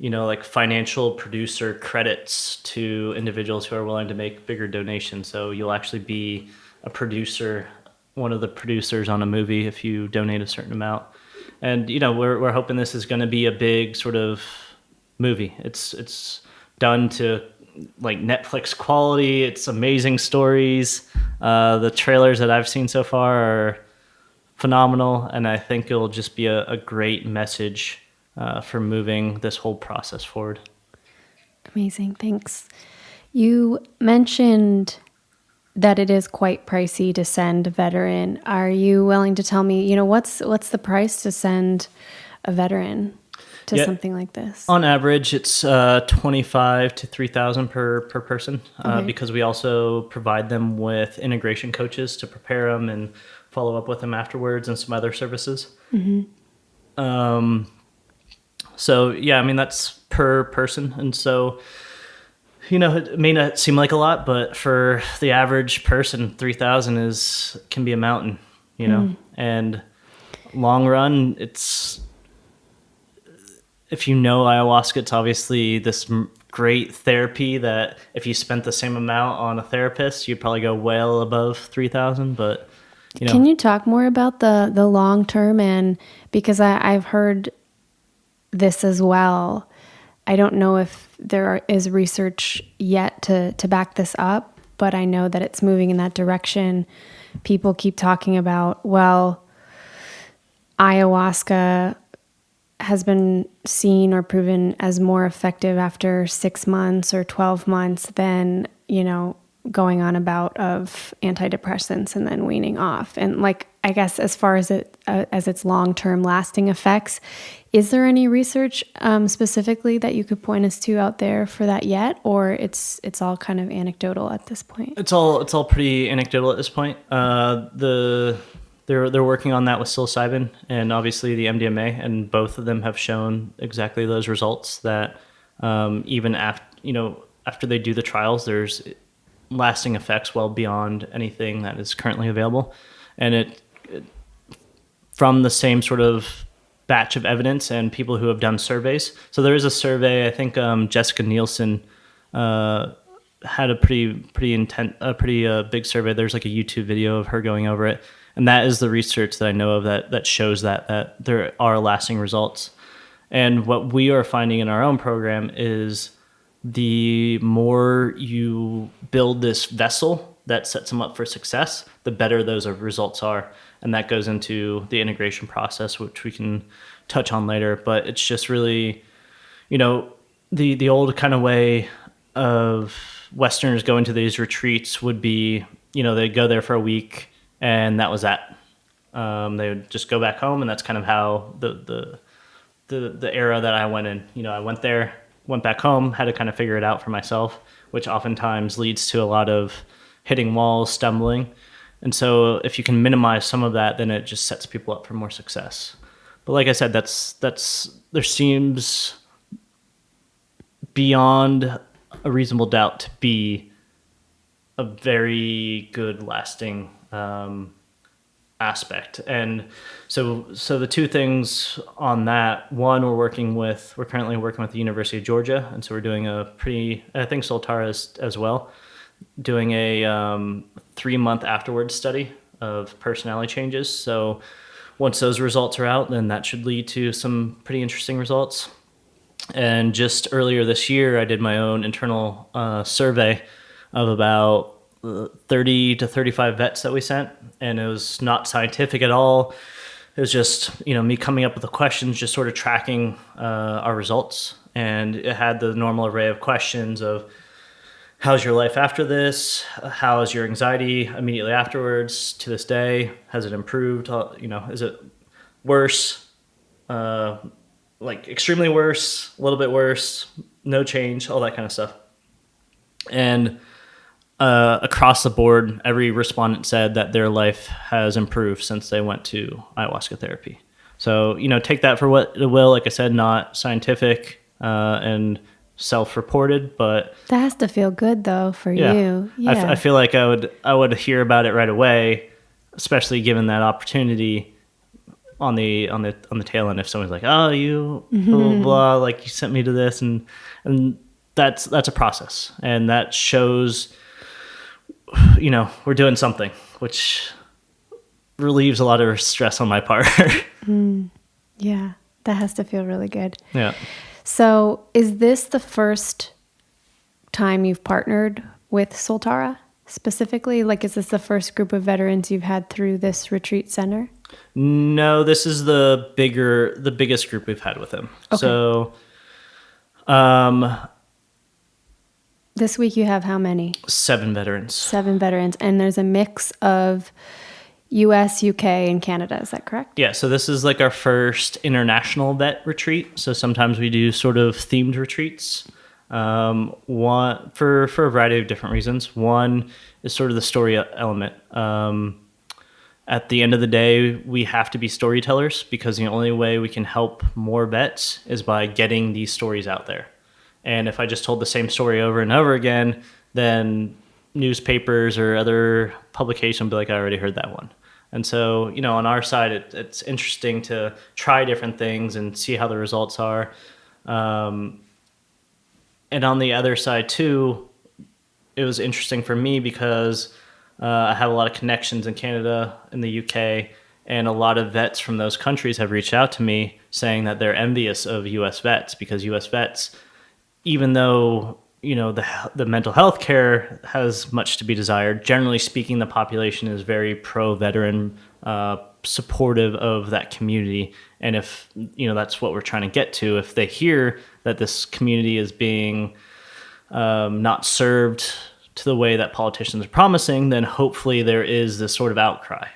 like financial producer credits to individuals who are willing to make bigger donations. So you'll actually be a producer, one of the producers on a movie if you donate a certain amount. And, we're hoping this is going to be a big sort of movie. It's done to like Netflix quality. It's amazing stories. The trailers that I've seen so far are phenomenal. And I think it'll just be a great message for moving this whole process forward. Amazing, thanks. You mentioned that it is quite pricey to send a veteran. Are you willing to tell me, what's the price to send a veteran to something like this? On average, it's $25,000 to $3,000 per person, okay. Because we also provide them with integration coaches to prepare them and follow up with them afterwards, and some other services. Mm-hmm. So, that's per person. And so, it may not seem like a lot, but for the average person, $3,000 can be a mountain, and long run, if ayahuasca, it's obviously this great therapy that if you spent the same amount on a therapist, you'd probably go well above $3,000. But, Can you talk more about the long term? And because I've heard this as well. I don't know if there is research yet to back this up, but I know that it's moving in that direction. People keep talking about, ayahuasca has been seen or proven as more effective after 6 months or 12 months than, going on a bout of antidepressants and then weaning off. And I guess as far as its long-term lasting effects, is there any research specifically that you could point us to out there for that yet, or it's all kind of anecdotal at this point? It's all pretty anecdotal at this point. They're working on that with psilocybin and obviously the MDMA, and both of them have shown exactly those results. That even after they do the trials, there's lasting effects well beyond anything that is currently available. And it from the same sort of batch of evidence and people who have done surveys. So there is a survey, I think Jessica Nielsen had a pretty big survey. There's like a YouTube video of her going over it. And that is the research that I know of that shows that there are lasting results. And what we are finding in our own program is the more you build this vessel that sets them up for success, the better those results are. And that goes into the integration process, which we can touch on later. But it's just really, the old kind of way of Westerners going to these retreats would be, they'd go there for a week and that was that. They would just go back home, and that's kind of how the era that I went in. I went there, went back home, had to kind of figure it out for myself, which oftentimes leads to a lot of hitting walls, stumbling. And so if you can minimize some of that, then it just sets people up for more success. But like I said, there seems beyond a reasonable doubt to be a very good lasting aspect. And so the two things on that, one, we're currently working with the University of Georgia. And so we're doing I think Soltara is as well, doing a 3-month afterwards study of personality changes. So once those results are out, then that should lead to some pretty interesting results. And just earlier this year, I did my own internal survey of about 30 to 35 vets that we sent. And it was not scientific at all. It was just, me coming up with the questions, just sort of tracking our results. And it had the normal array of questions of, how's your life after this? How is your anxiety immediately afterwards to this day? Has it improved? Is it worse? Like extremely worse, a little bit worse, no change, all that kind of stuff. And across the board, every respondent said that their life has improved since they went to ayahuasca therapy. So, take that for what it will. Like I said, not scientific and self-reported, but that has to feel good though for you. I feel like I would hear about it right away, especially given that opportunity on the tail end. If someone's like, oh, you blah, blah, blah, like you sent me to this, and that's a process, and that shows we're doing something, which relieves a lot of stress on my part. Yeah, that has to feel really good. Yeah. So is this the first time you've partnered with Soltara specifically? Like, is this the first group of veterans you've had through this retreat center? No, this is the biggest group we've had with him. Okay. So, this week you have how many? 7 veterans. 7 veterans. And there's a mix of US, UK, and Canada. Is that correct? Yeah. So this is like our first international vet retreat. So sometimes we do sort of themed retreats. One for a variety of different reasons. One is sort of the story element. At the end of the day, we have to be storytellers, because the only way we can help more vets is by getting these stories out there. And if I just told the same story over and over again, then newspapers or other publications will be like, I already heard that one. And so, on our side, it's interesting to try different things and see how the results are. And on the other side too, it was interesting for me because I have a lot of connections in Canada, in the UK, and a lot of vets from those countries have reached out to me saying that they're envious of US vets, because US vets, even though the mental health care has much to be desired, generally speaking, the population is very pro-veteran, supportive of that community. And if that's what we're trying to get to, if they hear that this community is being not served to the way that politicians are promising, then hopefully there is this sort of outcry.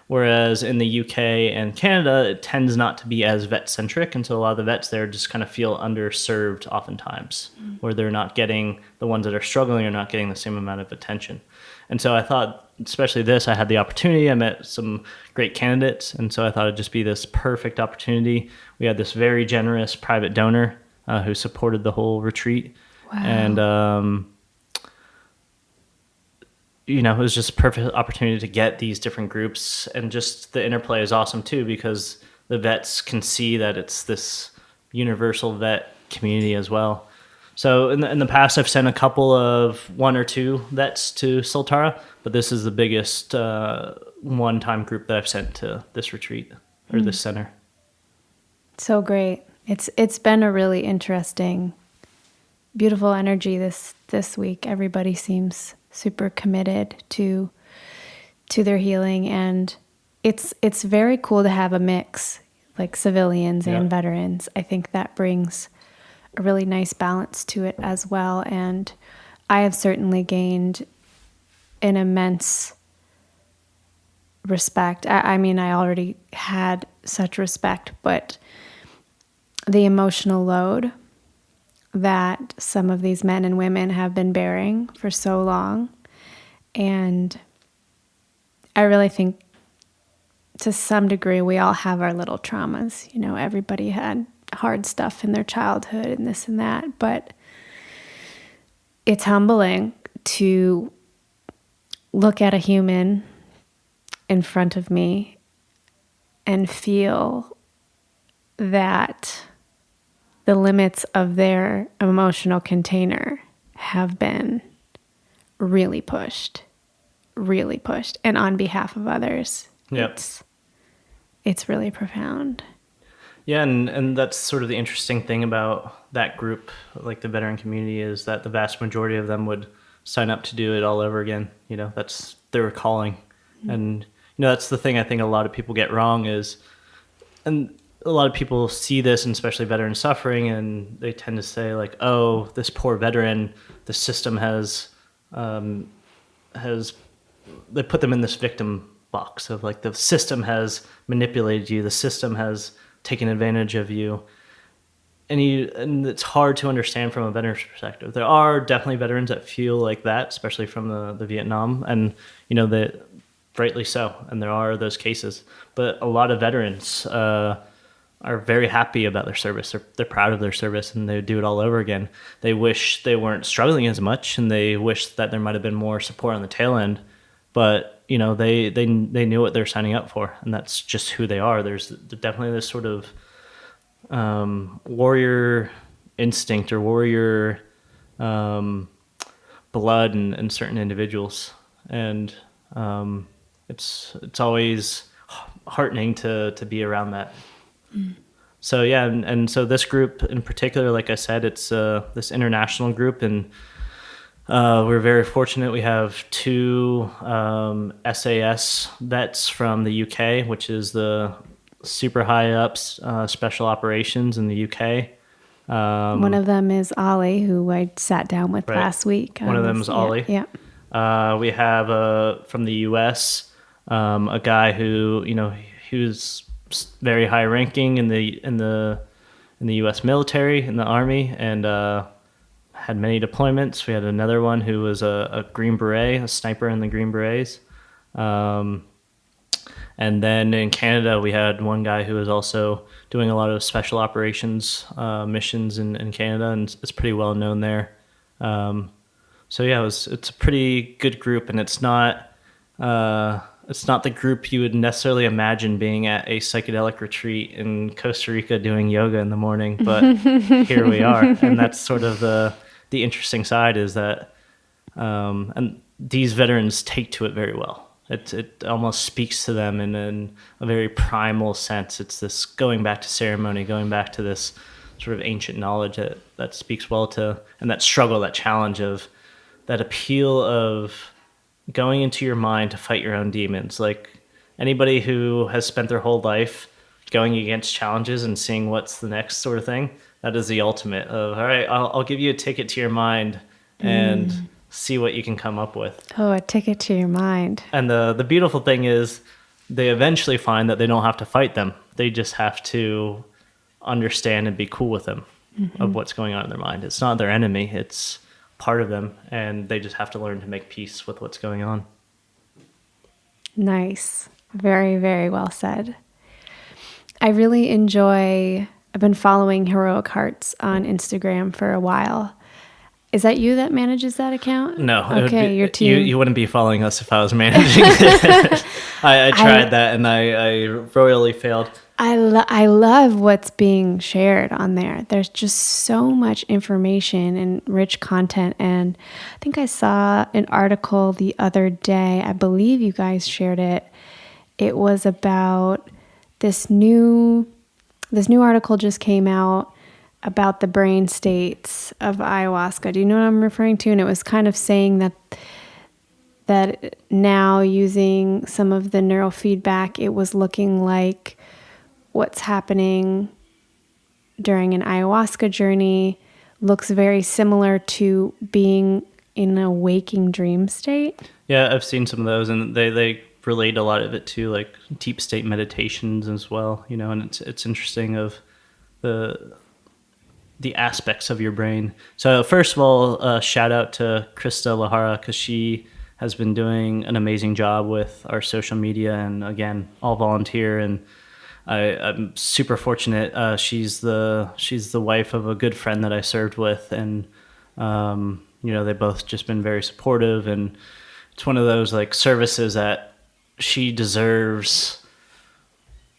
Whereas in the UK and Canada, it tends not to be as vet-centric, and so a lot of the vets there just kind of feel underserved oftentimes, where they're not getting, the ones that are struggling are not getting the same amount of attention. And so I thought, especially this, I had the opportunity, I met some great candidates, and so I thought it'd just be this perfect opportunity. We had this very generous private donor who supported the whole retreat. Wow. And it was just a perfect opportunity to get these different groups, and just the interplay is awesome too, because the vets can see that it's this universal vet community as well. So in the past, I've sent a couple of 1 or 2 vets to Soltara, but this is the biggest one-time group that I've sent to this retreat or this center. So great. It's been a really interesting, beautiful energy this week. Everybody seems super committed to their healing, and it's very cool to have a mix, like civilians and veterans. I think that brings a really nice balance to it as well. And I have certainly gained an immense respect. I mean, I already had such respect, but the emotional load that some of these men and women have been bearing for so long. And I really think to some degree we all have our little traumas. Everybody had hard stuff in their childhood and this and that, but it's humbling to look at a human in front of me and feel that the limits of their emotional container have been really pushed, and on behalf of others. Yep. It's really profound. Yeah, and that's sort of the interesting thing about that group, like the veteran community, is that the vast majority of them would sign up to do it all over again. That's their calling. Mm-hmm. And, that's the thing I think a lot of people get wrong is, and a lot of people see this, and especially veteran suffering, and they tend to say like, oh, this poor veteran, the system has they put them in this victim box of like, the system has manipulated you, the system has taken advantage of you, and it's hard to understand from a veteran's perspective. There are definitely veterans that feel like that, especially from the Vietnam, and that rightly so, and there are those cases. But a lot of veterans are very happy about their service. They're proud of their service, and they would do it all over again. They wish they weren't struggling as much, and they wish that there might have been more support on the tail end. But they knew what they're signing up for, and that's just who they are. There's definitely this sort of warrior instinct or warrior blood in certain individuals, and it's always heartening to be around that. Mm. So yeah, and so this group in particular, like I said, it's this international group, and we're very fortunate. We have 2 SAS vets from the UK, which is the super high ups special operations in the UK. One of them is Hallie, who I sat down with last week. One of them is Hallie. Yeah. We have from the US a guy who who's very high ranking in the US military, in the Army, and had many deployments. We had another one who was a Green Beret, a sniper in the Green Berets. And then in Canada, we had one guy who was also doing a lot of special operations missions in Canada, and it's pretty well known there. So yeah, it's a pretty good group, and it's not the group you would necessarily imagine being at a psychedelic retreat in Costa Rica doing yoga in the morning, but here we are. And that's sort of the interesting side, is that and these veterans take to it very well. It almost speaks to them in a very primal sense. It's this going back to ceremony, going back to this sort of ancient knowledge that speaks well to, and that struggle, that challenge of that appeal of going into your mind to fight your own demons. Like anybody who has spent their whole life going against challenges and seeing what's the next sort of thing, that is the ultimate of, all right, I'll give you a ticket to your mind and see what you can come up with. Oh, a ticket to your mind. And the beautiful thing is they eventually find that they don't have to fight them. They just have to understand and be cool with them of what's going on in their mind. It's not their enemy. It's part of them, and they just have to learn to make peace with what's going on. Nice. Very, very well said. I've been following Heroic Hearts on Instagram for a while, Is that you that manages that account? No. Okay, your team. You wouldn't be following us if I was managing it. I tried that and I royally failed. I love what's being shared on there. There's just so much information and rich content. And I think I saw an article the other day. I believe you guys shared it. It was about this new article just came out about the brain states of ayahuasca. Do you know what I'm referring to? And it was kind of saying that now, using some of the neurofeedback, it was looking like what's happening during an ayahuasca journey looks very similar to being in a waking dream state. Yeah, I've seen some of those, and they relate a lot of it to like deep state meditations as well, and it's interesting of the aspects of your brain. So first of all, shout out to Krista Lahara, because she has been doing an amazing job with our social media, and again, all volunteer, and I'm super fortunate. She's the wife of a good friend that I served with, and they both just been very supportive, and it's one of those like services that she deserves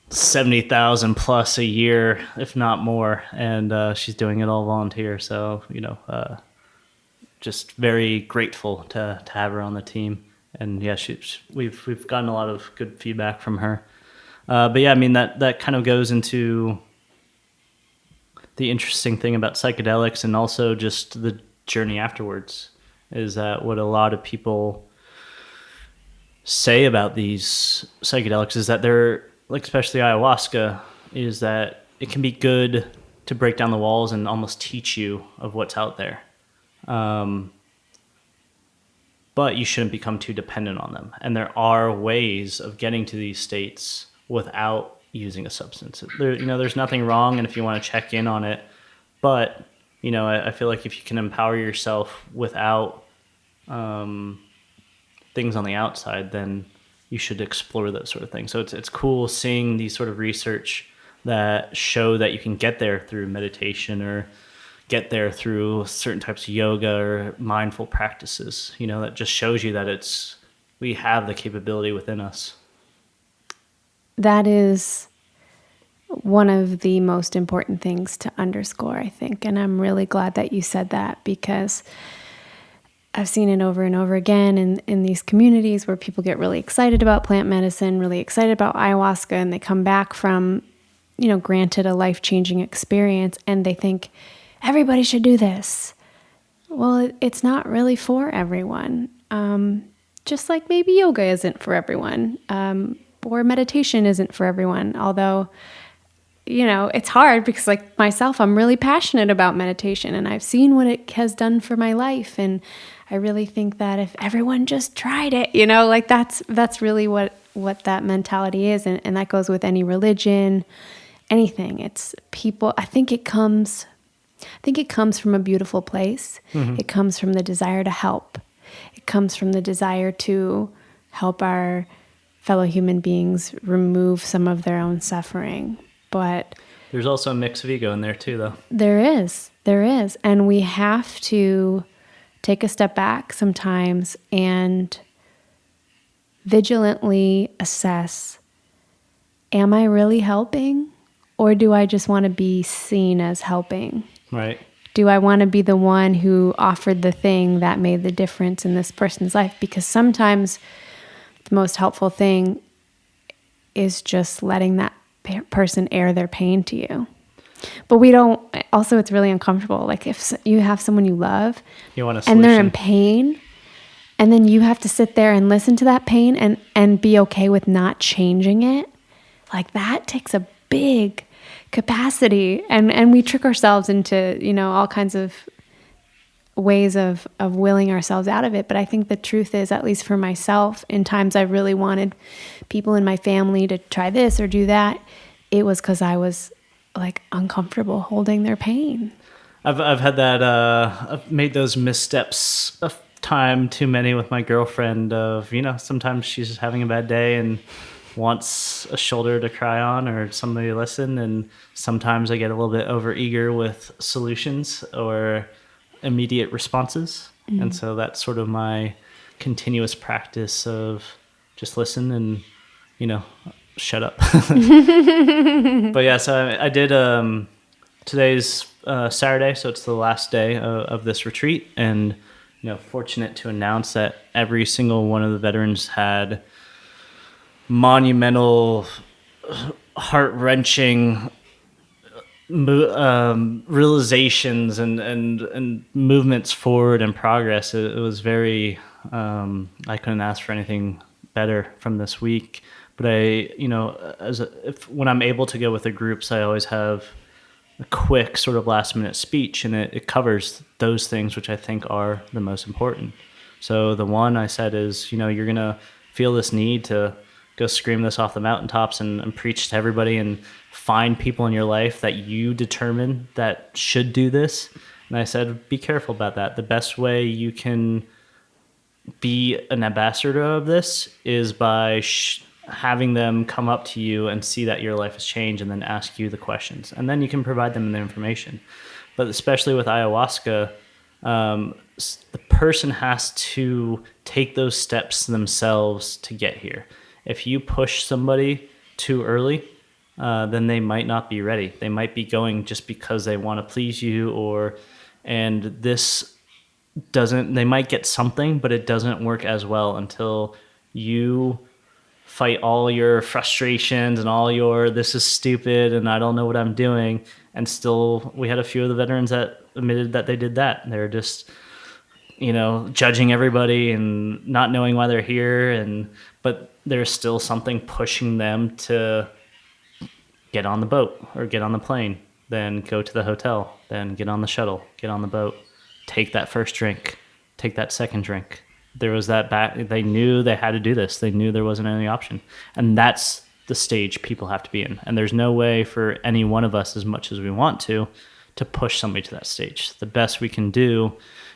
70,000 plus a year, if not more, and she's doing it all volunteer. So just very grateful to have her on the team, and yeah, we've gotten a lot of good feedback from her. But yeah, I mean that kind of goes into the interesting thing about psychedelics, and also just the journey afterwards, is that what a lot of people say about these psychedelics is that they're, like especially ayahuasca, is that it can be good to break down the walls and almost teach you of what's out there. But you shouldn't become too dependent on them. And there are ways of getting to these states without using a substance. There's nothing wrong, and if you want to check in on it, but I feel like if you can empower yourself without things on the outside, then you should explore those sort of things. So it's cool seeing these sort of research that show that you can get there through meditation, or get there through certain types of yoga or mindful practices. That just shows you that we have the capability within us. That is one of the most important things to underscore, I think. And I'm really glad that you said that, because I've seen it over and over again in these communities where people get really excited about plant medicine, really excited about ayahuasca, and they come back from, granted a life-changing experience, and they think everybody should do this. Well, it's not really for everyone. Just like maybe yoga isn't for everyone. Or meditation isn't for everyone, although, it's hard because, like myself, I'm really passionate about meditation, and I've seen what it has done for my life, and I really think that if everyone just tried it, that's really what that mentality is, and that goes with any religion, anything. It's people. I think it comes from a beautiful place. Mm-hmm. It comes from the desire to help. It comes from the desire to help our fellow human beings remove some of their own suffering. But there's also a mix of ego in there too, though. There is. And we have to take a step back sometimes and vigilantly assess, am I really helping? Or do I just want to be seen as helping? Right. Do I want to be the one who offered the thing that made the difference in this person's life? Because sometimes the most helpful thing is just letting that person air their pain to you. But it's really uncomfortable. Like if you have someone you love, you want a solution, and they're in pain, and then you have to sit there and listen to that pain and be okay with not changing it. Like that takes a big capacity, and we trick ourselves into, all kinds of ways of willing ourselves out of it. But I think the truth is, at least for myself, in times I really wanted people in my family to try this or do that, it was because I was like uncomfortable holding their pain. I've had that. I've made those missteps a time too many with my girlfriend. Of sometimes she's just having a bad day and wants a shoulder to cry on or somebody to listen, and sometimes I get a little bit over eager with solutions, or immediate responses. And so that's sort of my continuous practice of just listen and, shut up. But yeah, so I did, today's Saturday, so it's the last day of this retreat, and fortunate to announce that every single one of the veterans had monumental, heart-wrenching realizations and movements forward and progress. It was very, I couldn't ask for anything better from this week. But when I'm able to go with the groups, I always have a quick sort of last minute speech, and it covers those things which I think are the most important. So the one I said is, you're going to feel this need to go scream this off the mountaintops and preach to everybody and find people in your life that you determine that should do this. And I said, be careful about that. The best way you can be an ambassador of this is by having them come up to you and see that your life has changed and then ask you the questions. And then you can provide them the information. But especially with ayahuasca, the person has to take those steps themselves to get here. If you push somebody too early, then they might not be ready. They might be going just because they want to please you, and this doesn't, they might get something, but it doesn't work as well until you fight all your frustrations and all your, this is stupid and I don't know what I'm doing. And still, we had a few of the veterans that admitted that they did that. They're just, judging everybody and not knowing why they're here. But there's still something pushing them to get on the boat or get on the plane, then go to the hotel, then get on the shuttle, get on the boat, take that first drink, take that second drink. There was that they knew they had to do this. They knew there wasn't any option. And that's the stage people have to be in. And there's no way for any one of us, as much as we want to push somebody to that stage. The best we can do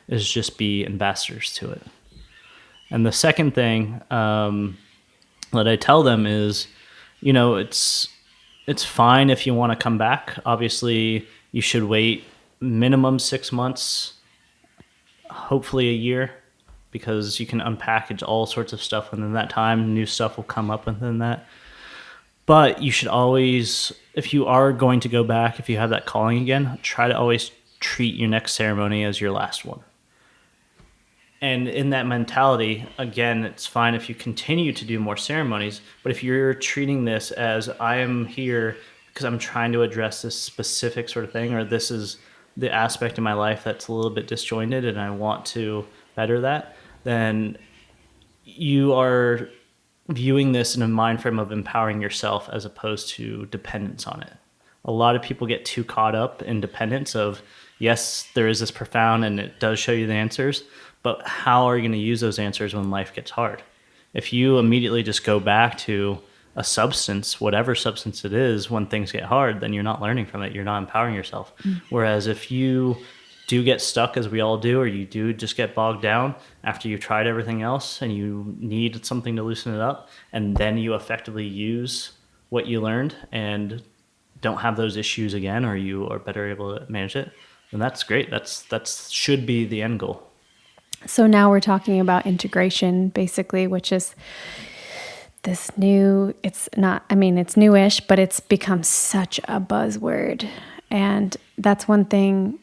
is just be ambassadors to it. And the second thing that I tell them is, it's fine if you want to come back. Obviously, you should wait minimum 6 months, hopefully a year, because you can unpackage all sorts of stuff within that time. New stuff will come up within that. But you should always, if you are going to go back, if you have that calling again, try to always treat your next ceremony as your last one. And in that mentality, again, it's fine if you continue to do more ceremonies, but if you're treating this as, I am here because I'm trying to address this specific sort of thing, or this is the aspect of my life that's a little bit disjointed and I want to better that, then you are viewing this in a mind frame of empowering yourself as opposed to dependence on it. A lot of people get too caught up in dependence of, yes, there is this profound and it does show you the answers, but how are you going to use those answers when life gets hard? If you immediately just go back to a substance, whatever substance it is, when things get hard, then you're not learning from it. You're not empowering yourself. Whereas if you do get stuck, as we all do, or you do just get bogged down after you've tried everything else and you need something to loosen it up, and then you effectively use what you learned and don't have those issues again, or you are better able to manage it, then that's great. That should be the end goal. So now we're talking about integration, basically, which is this new, it's newish, but it's become such a buzzword. And that's one thing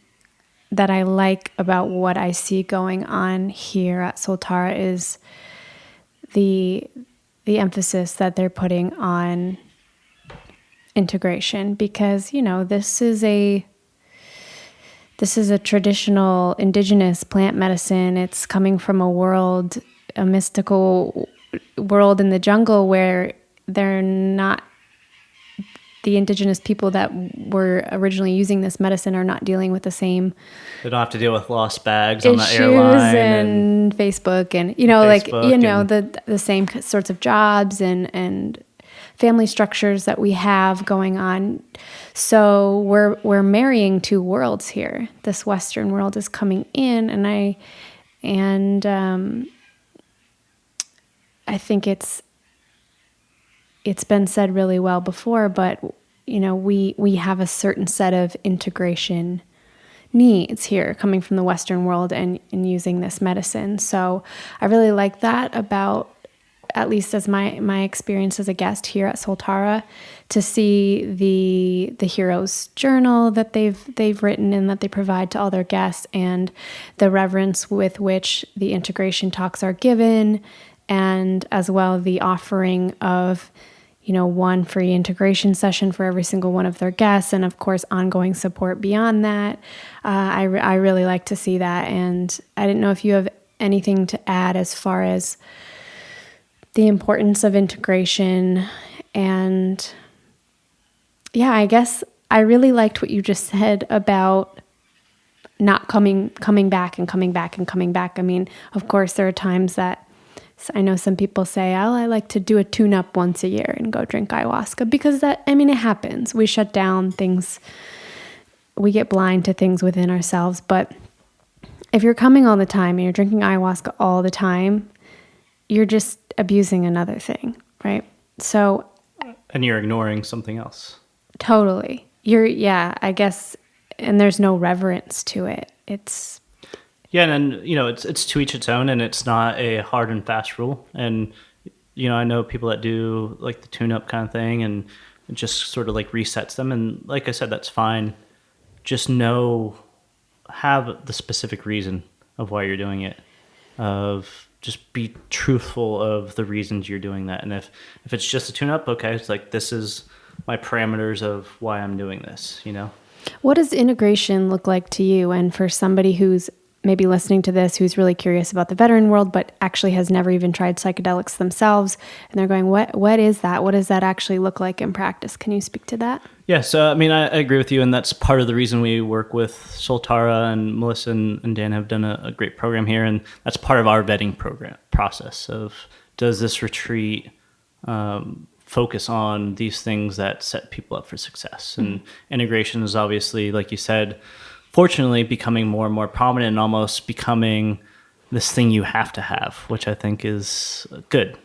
that I like about what I see going on here at Soltara is the emphasis that they're putting on integration, because, this is a traditional indigenous plant medicine. It's coming from a mystical world in the jungle where they're not, the indigenous people that were originally using this medicine are not dealing with the same. They don't have to deal with lost bags on the airline and Facebook and, the same sorts of jobs and family structures that we have going on. So we're marrying two worlds here. This Western world is coming in, and I think it's been said really well before, but we have a certain set of integration needs here coming from the Western world and using this medicine. So I really like that about, at least as my experience as a guest here at Soltara, to see the hero's journal that they've written and that they provide to all their guests, and the reverence with which the integration talks are given, and as well the offering of, one free integration session for every single one of their guests, and of course ongoing support beyond that. I really like to see that, and I didn't know if you have anything to add as far as the importance of integration. And yeah, I guess I really liked what you just said about not coming back and coming back and coming back. I mean, of course, there are times that I know some people say, oh, I like to do a tune-up once a year and go drink ayahuasca, because it happens. We shut down things. We get blind to things within ourselves. But if you're coming all the time and you're drinking ayahuasca all the time, you're just abusing another thing, right? So, and you're ignoring something else. Totally. I guess, and there's no reverence to it. It's... Yeah, and it's to each its own, and it's not a hard and fast rule. And, I know people that do like the tune-up kind of thing, and it just sort of like resets them. And like I said, that's fine. Just have the specific reason of why you're doing it, just be truthful of the reasons you're doing that. And if it's just a tune-up, okay, it's like, this is my parameters of why I'm doing this, What does integration look like to you? And for somebody who's maybe listening to this, who's really curious about the veteran world, but actually has never even tried psychedelics themselves, and they're going, what is that? What does that actually look like in practice? Can you speak to that? Yeah, so I agree with you, and that's part of the reason we work with Soltara, and Melissa and Dan have done a great program here, and that's part of our vetting process of, does this retreat focus on these things that set people up for success? And integration is obviously, like you said, fortunately becoming more and more prominent, and almost becoming this thing you have to have, which I think is good.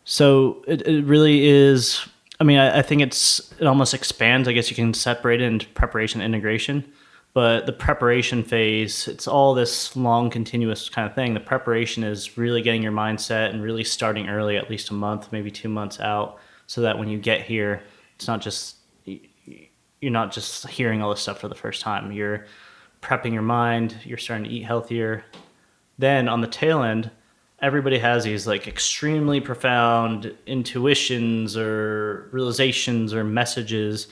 So it really is. I think it almost expands. I guess you can separate it into preparation and integration. But the preparation phase, it's all this long, continuous kind of thing. The preparation is really getting your mindset and really starting early, at least a month, maybe 2 months out, so that when you get here, you're not just hearing all this stuff for the first time. You're prepping your mind. You're starting to eat healthier. Then on the tail end, everybody has these like extremely profound intuitions or realizations or messages,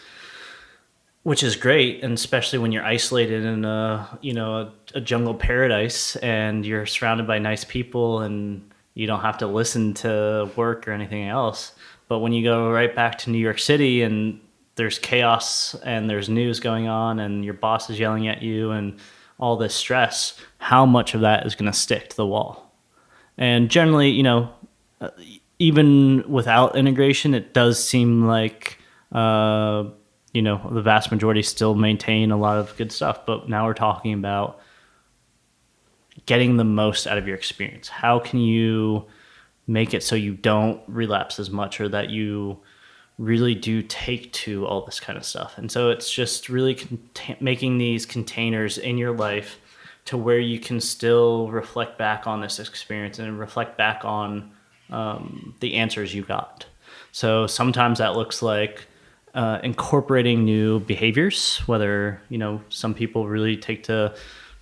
which is great. And especially when you're isolated in a jungle paradise and you're surrounded by nice people and you don't have to listen to work or anything else. But when you go right back to New York City and there's chaos and there's news going on and your boss is yelling at you and all this stress, how much of that is going to stick to the wall? And generally, even without integration, it does seem like, the vast majority still maintain a lot of good stuff. But now we're talking about getting the most out of your experience. How can you make it so you don't relapse as much, or that you really do take to all this kind of stuff? And so it's just really making these containers in your life to where you can still reflect back on this experience and reflect back on the answers you got. So sometimes that looks like incorporating new behaviors, whether, some people really take to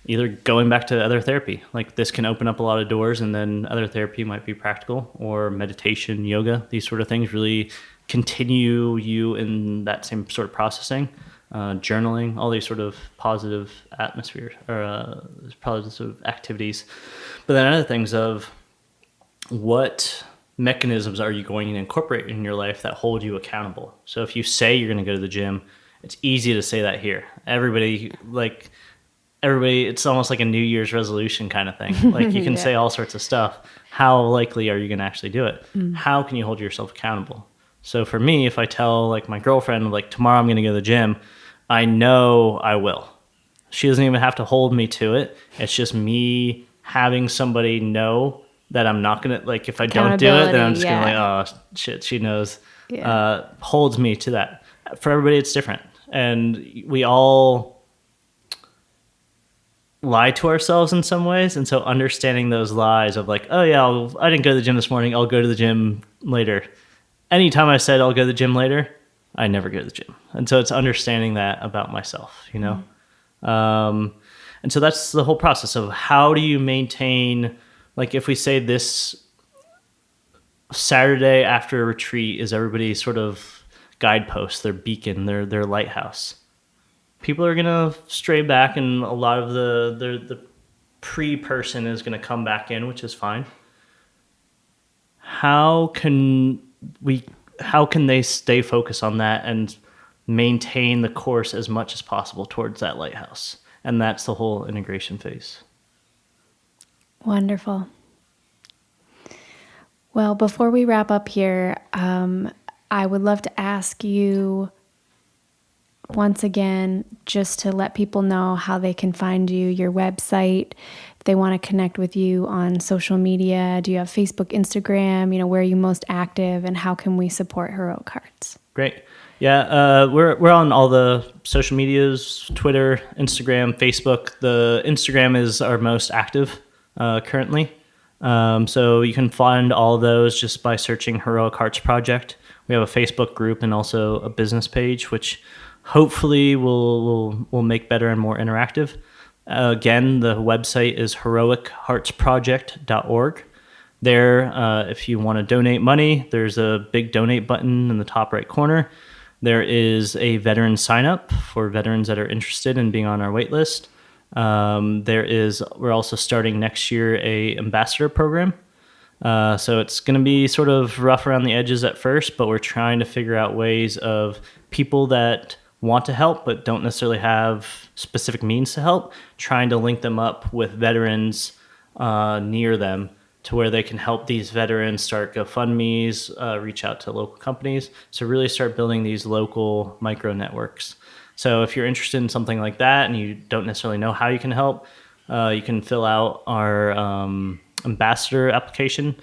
either going back to other therapy. Like this can open up a lot of doors, and then other therapy might be practical, or meditation, yoga, these sort of things really continue you in that same sort of processing. Journaling, all these sort of positive atmosphere or positive activities. But then other things of what mechanisms are you going to incorporate in your life that hold you accountable? So if you say you're going to go to the gym, it's easy to say that here. Everybody, it's almost like a New Year's resolution kind of thing. Like you can say all sorts of stuff. How likely are you going to actually do it? How can you hold yourself accountable? So for me, if I tell like my girlfriend, like tomorrow I'm going to go to the gym, I know I will. She doesn't even have to hold me to it. It's just me having somebody know that I'm not going to, like, if I don't do it, then I'm just going to oh shit, she knows, holds me to that. For everybody, it's different. And we all lie to ourselves in some ways. And so understanding those lies of like, oh yeah, I didn't go to the gym this morning, I'll go to the gym later. Anytime I said I'll go to the gym later, I never go to the gym. And so it's understanding that about myself, you know? And so that's the whole process of how do you maintain, like if we say this Saturday after a retreat is everybody's sort of guidepost, their beacon, their lighthouse. People are going to stray back, and a lot of the pre-person is going to come back in, which is fine. How can they stay focused on that and maintain the course as much as possible towards that lighthouse? And that's the whole integration phase. Wonderful. Well, before we wrap up here, I would love to ask you once again, just to let people know how they can find you, your website, if they want to connect with you on social media. Do you have Facebook, Instagram? Where are you most active, and how can we support Heroic Hearts? Great. Yeah, we're on all the social medias, Twitter, Instagram, Facebook. The Instagram is our most active currently. So you can find all of those just by searching Heroic Hearts Project. We have a Facebook group and also a business page, which hopefully we'll make better and more interactive. Again, the website is heroicheartsproject.org. There, if you want to donate money, there's a big donate button in the top right corner. There is a veteran sign up for veterans that are interested in being on our wait list. We're also starting next year a ambassador program. So it's going to be sort of rough around the edges at first, but we're trying to figure out ways of people that want to help but don't necessarily have specific means to help, trying to link them up with veterans near them to where they can help these veterans start GoFundMes, reach out to local companies. So really start building these local micro networks. So if you're interested in something like that and you don't necessarily know how you can help, you can fill out our ambassador application.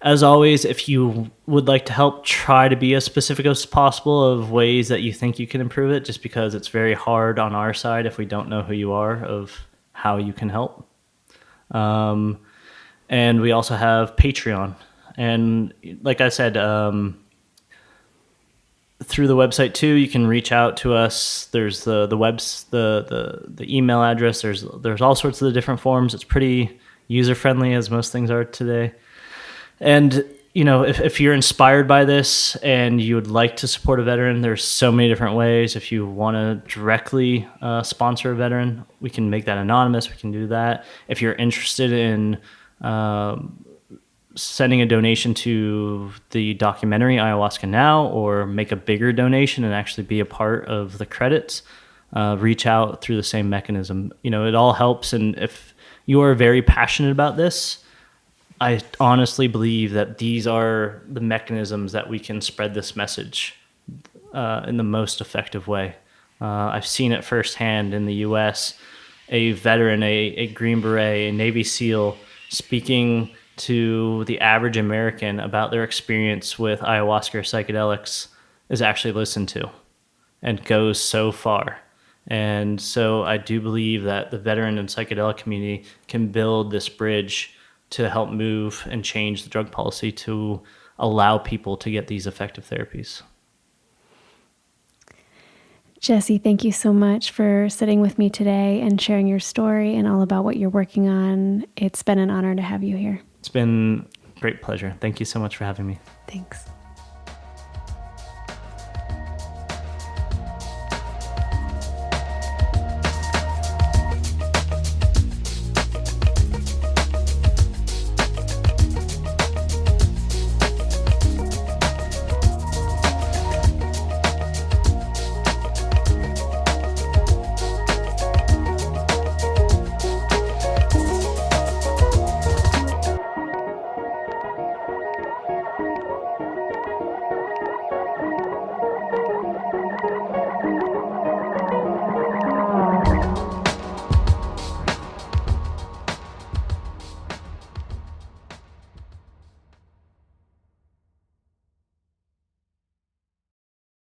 As always, if you would like to help, try to be as specific as possible of ways that you think you can improve it, just because it's very hard on our side if we don't know who you are of how you can help. And we also have Patreon. And like I said, through the website too, you can reach out to us. There's the email address. There's all sorts of the different forms. It's pretty user-friendly, as most things are today. And, if you're inspired by this and you would like to support a veteran, there's so many different ways. If you want to directly sponsor a veteran, we can make that anonymous. We can do that. If you're interested in sending a donation to the documentary Ayahuasca Now, or make a bigger donation and actually be a part of the credits, reach out through the same mechanism. It all helps. And if you are very passionate about this, I honestly believe that these are the mechanisms that we can spread this message in the most effective way. I've seen it firsthand in the U.S. A veteran, a Green Beret, a Navy SEAL speaking to the average American about their experience with ayahuasca or psychedelics is actually listened to and goes so far. And so I do believe that the veteran and psychedelic community can build this bridge to help move and change the drug policy to allow people to get these effective therapies. Jesse, thank you so much for sitting with me today and sharing your story and all about what you're working on. It's been an honor to have you here. It's been a great pleasure. Thank you so much for having me. Thanks.